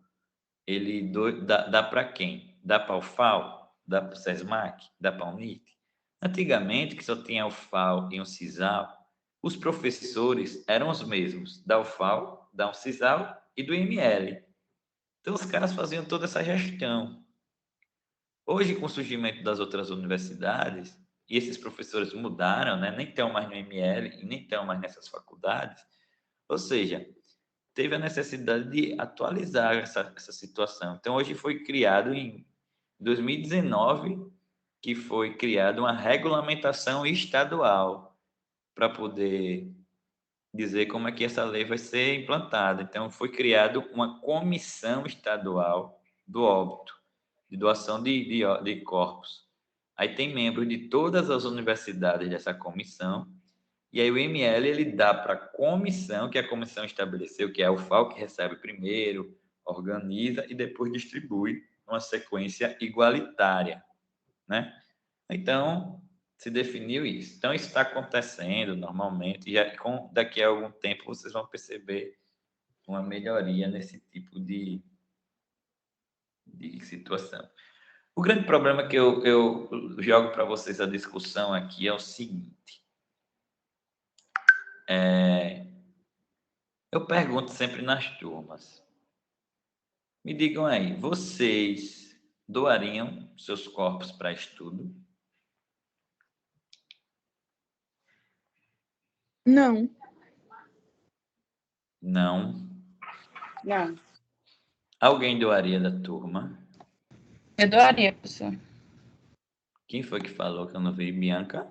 ele dá para quem? Dá para o FAO? Dá para o SESMAC? Dá para a UNIT? Antigamente, que só tinha o FAO e um CISAL, os professores eram os mesmos, da UFAO, da UNCISAL e do IML. Então, os caras faziam toda essa gestão. Hoje, com o surgimento das outras universidades, e esses professores mudaram, né? Nem estão mais no IML e nem estão mais nessas faculdades, ou seja, teve a necessidade de atualizar essa situação. Então, hoje foi criado em 2019, que foi criada uma regulamentação estadual para poder dizer como é que essa lei vai ser implantada. Então, foi criada uma comissão estadual do óbito, de doação de corpos. Aí tem membros de todas as universidades dessa comissão, e aí o ML ele dá para a comissão, que a comissão estabeleceu, que é o FAO que recebe primeiro, organiza e depois distribui uma sequência igualitária, né? Então, Se definiu isso. Então, isso está acontecendo normalmente, e daqui a algum tempo vocês vão perceber uma melhoria nesse tipo de situação. O grande problema que eu jogo para vocês a discussão aqui é o seguinte. Eu pergunto sempre nas turmas. Me digam aí, vocês doariam seus corpos para estudo? Não. Não. Não. Alguém doaria da turma? Eu doaria, professor. Quem foi que falou que eu não vi? Bianca?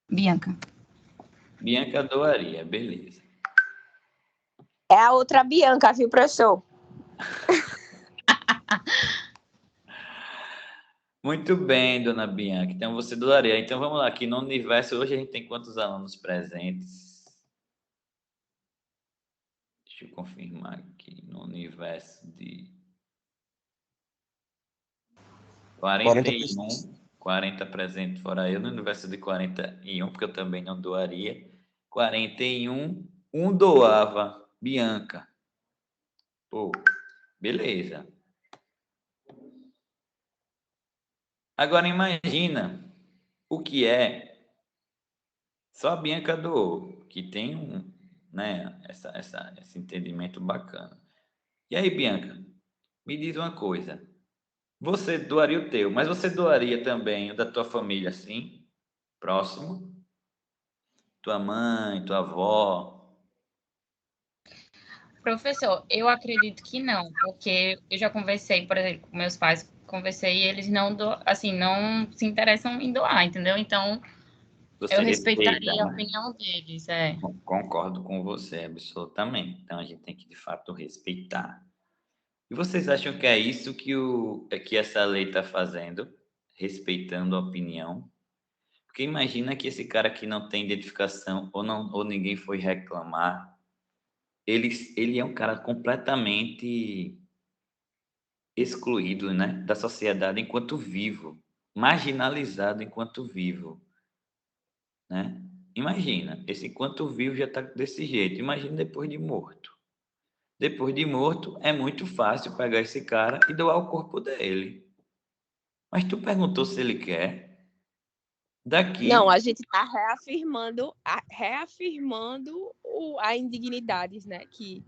Bianca. Bianca doaria, beleza. É a outra Bianca, viu, professor? Muito bem, dona Bianca. Então, você doaria. Então, vamos lá. Aqui no universo, hoje a gente tem quantos alunos presentes? Deixa eu confirmar aqui. No universo de 41. 40 presentes fora eu. No universo de 41, porque eu também não doaria. 41. Um doava. Bianca. Pô, beleza. Agora, imagina o que é só a Bianca doou, que tem né, esse entendimento bacana. E aí, Bianca, me diz uma coisa. Você doaria o teu, mas você doaria também o da tua família, assim, próximo? Tua mãe, tua avó? Professor, eu acredito que não, porque eu já conversei, por exemplo, com meus pais, conversei e eles não se interessam em doar, entendeu? Então, Você eu respeita, respeitaria a né? opinião deles, Concordo com você, absolutamente. Então, a gente tem que, de fato, respeitar. E vocês acham que é isso que essa lei está fazendo? Respeitando a opinião? Porque imagina que esse cara que não tem identificação ou ninguém foi reclamar, ele é um cara completamente excluído, né, da sociedade enquanto vivo, marginalizado enquanto vivo, né? Imagina, esse enquanto vivo já está desse jeito. Imagina depois de morto. Depois de morto, é muito fácil pegar esse cara e doar o corpo dele. Mas tu perguntou se ele quer? Daqui. Não, a gente está reafirmando a indignidade, né? Que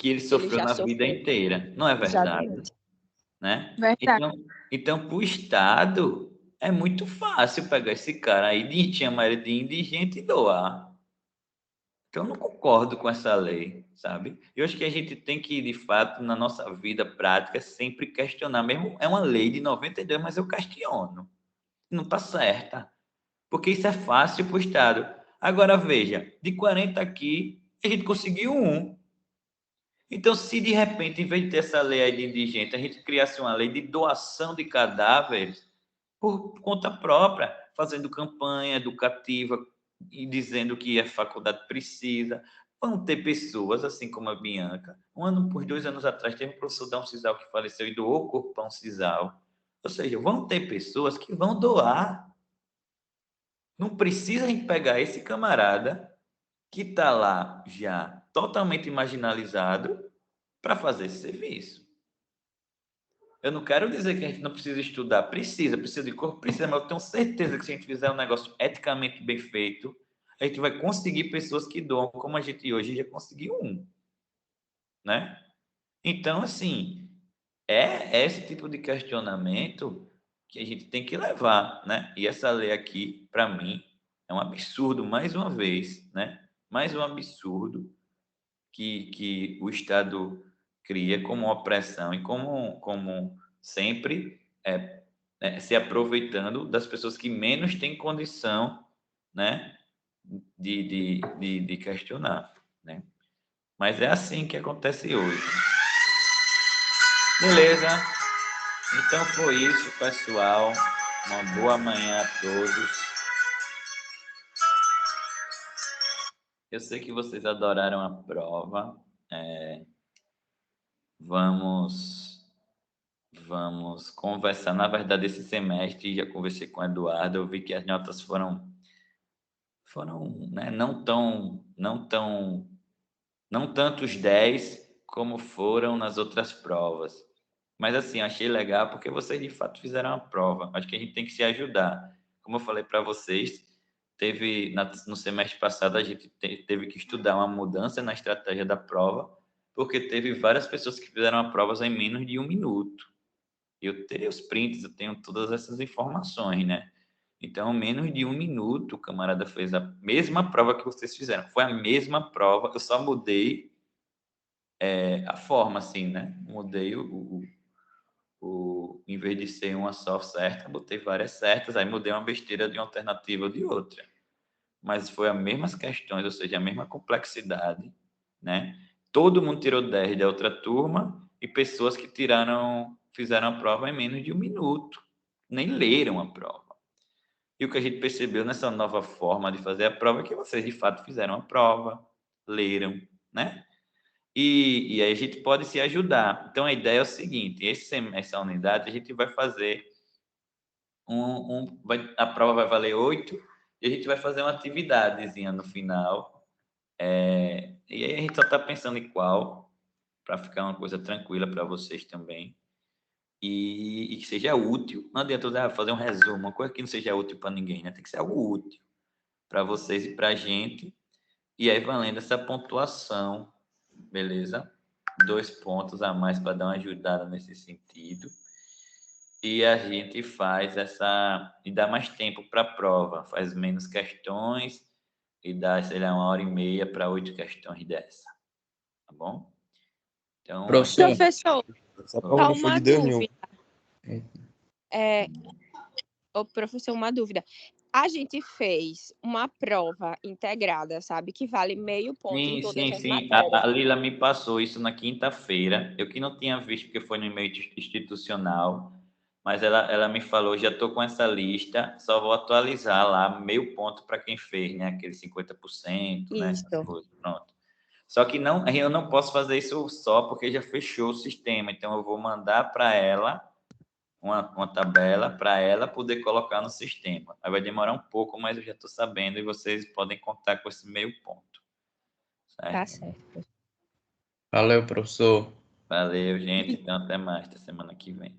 ele sofreu já na vida sofreu. inteira. Não é verdade? Exatamente. Né? Verdade. Então para o Estado, é muito fácil pegar esse cara aí, chamar ele de indigente e doar. Então, eu não concordo com essa lei, sabe? Eu acho que a gente tem que, de fato, na nossa vida prática, sempre questionar. Mesmo é uma lei de 92, mas eu questiono. Não está certa. Porque isso é fácil para o Estado. Agora, veja, de 40 aqui, a gente conseguiu um. Então, se de repente, em vez de ter essa lei aí de indigente, a gente criasse uma lei de doação de cadáveres por conta própria, fazendo campanha educativa e dizendo que a faculdade precisa, vão ter pessoas, assim como a Bianca. Por 2 anos atrás, teve um professor da Uncisal que faleceu e doou o corpo para a Uncisal. Ou seja, vão ter pessoas que vão doar. Não precisa a gente pegar esse camarada que está lá já totalmente marginalizado para fazer esse serviço. Eu não quero dizer que a gente não precisa estudar, precisa de corpo, precisa, mas eu tenho certeza que se a gente fizer um negócio eticamente bem feito, a gente vai conseguir pessoas que doam, como a gente hoje já conseguiu um, né? Então, assim, é esse tipo de questionamento que a gente tem que levar, né? E essa lei aqui, para mim, é um absurdo, mais uma vez, né? Mais um absurdo que o Estado cria como opressão e como sempre se aproveitando das pessoas que menos têm condição, né, de questionar, né? Mas é assim que acontece hoje. Beleza? Então foi isso, pessoal. Uma boa manhã a todos. Eu sei que vocês adoraram a prova. Vamos Vamos conversar. Na verdade, esse semestre, já conversei com o Eduardo, eu vi que as notas foram né, não tantos 10 como foram nas outras provas. Mas assim, achei legal porque vocês de fato fizeram a prova. Acho que a gente tem que se ajudar. Como eu falei para vocês, no semestre passado a gente teve que estudar uma mudança na estratégia da prova, porque teve várias pessoas que fizeram a prova em menos de 1 minuto. Eu terei os prints, eu tenho todas essas informações, né? Então, menos de 1 minuto, o camarada fez a mesma prova que vocês fizeram. Foi a mesma prova, eu só mudei a forma, assim, né? Mudei em vez de ser uma só certa, botei várias certas, aí mudei uma besteira de uma alternativa ou de outra. Mas foi as mesmas questões, ou seja, a mesma complexidade, né? Todo mundo tirou 10 da outra turma e pessoas que fizeram a prova em menos de 1 minuto, nem leram a prova. E o que a gente percebeu nessa nova forma de fazer a prova é que vocês, de fato, fizeram a prova, leram, né? E aí a gente pode se ajudar. Então, a ideia é o seguinte, essa unidade a gente vai fazer a prova vai valer 8 e a gente vai fazer uma atividadezinha no final. E aí a gente só está pensando em qual, para ficar uma coisa tranquila para vocês também. E que seja útil. Não adianta fazer um resumo, uma coisa que não seja útil para ninguém, né? Tem que ser algo útil para vocês e para a gente. E aí, valendo essa pontuação, beleza? 2 pontos a mais para dar uma ajudada nesse sentido. E a gente faz e dá mais tempo para a prova, faz menos questões e dá, sei lá, 1h30 para 8 questões dessa. Tá bom? Então, Professor, Professor, Essa prova só não foi uma de Deus nenhum. dúvida. Ô, professor, uma dúvida. A gente fez uma prova integrada, sabe? Que vale meio ponto em todas as sim. matérias. A Lila me passou isso na quinta-feira. Eu que não tinha visto, porque foi no e-mail institucional. Mas ela me falou, já estou com essa lista, só vou atualizar lá meio ponto para quem fez, né? Aquele 50%, né? Isso. Essas coisas, pronto. Só que eu não posso fazer isso só porque já fechou o sistema. Então, eu vou mandar para ela uma tabela para ela poder colocar no sistema. Aí vai demorar um pouco, mas eu já estou sabendo e vocês podem contar com esse meio ponto. Certo? Tá certo. valeu, professor. Valeu, gente. Então, até mais, até semana que vem.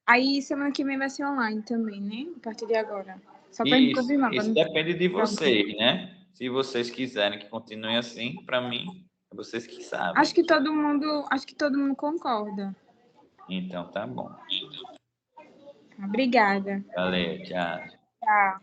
Aí semana que vem vai ser online também, né? A partir de agora. Só pra gente confirmar. Isso depende de vocês, né? Se vocês quiserem que continue assim, para mim, é vocês que sabem. Acho que todo mundo concorda. Então, tá bom. Obrigada. Valeu, tchau. Tchau.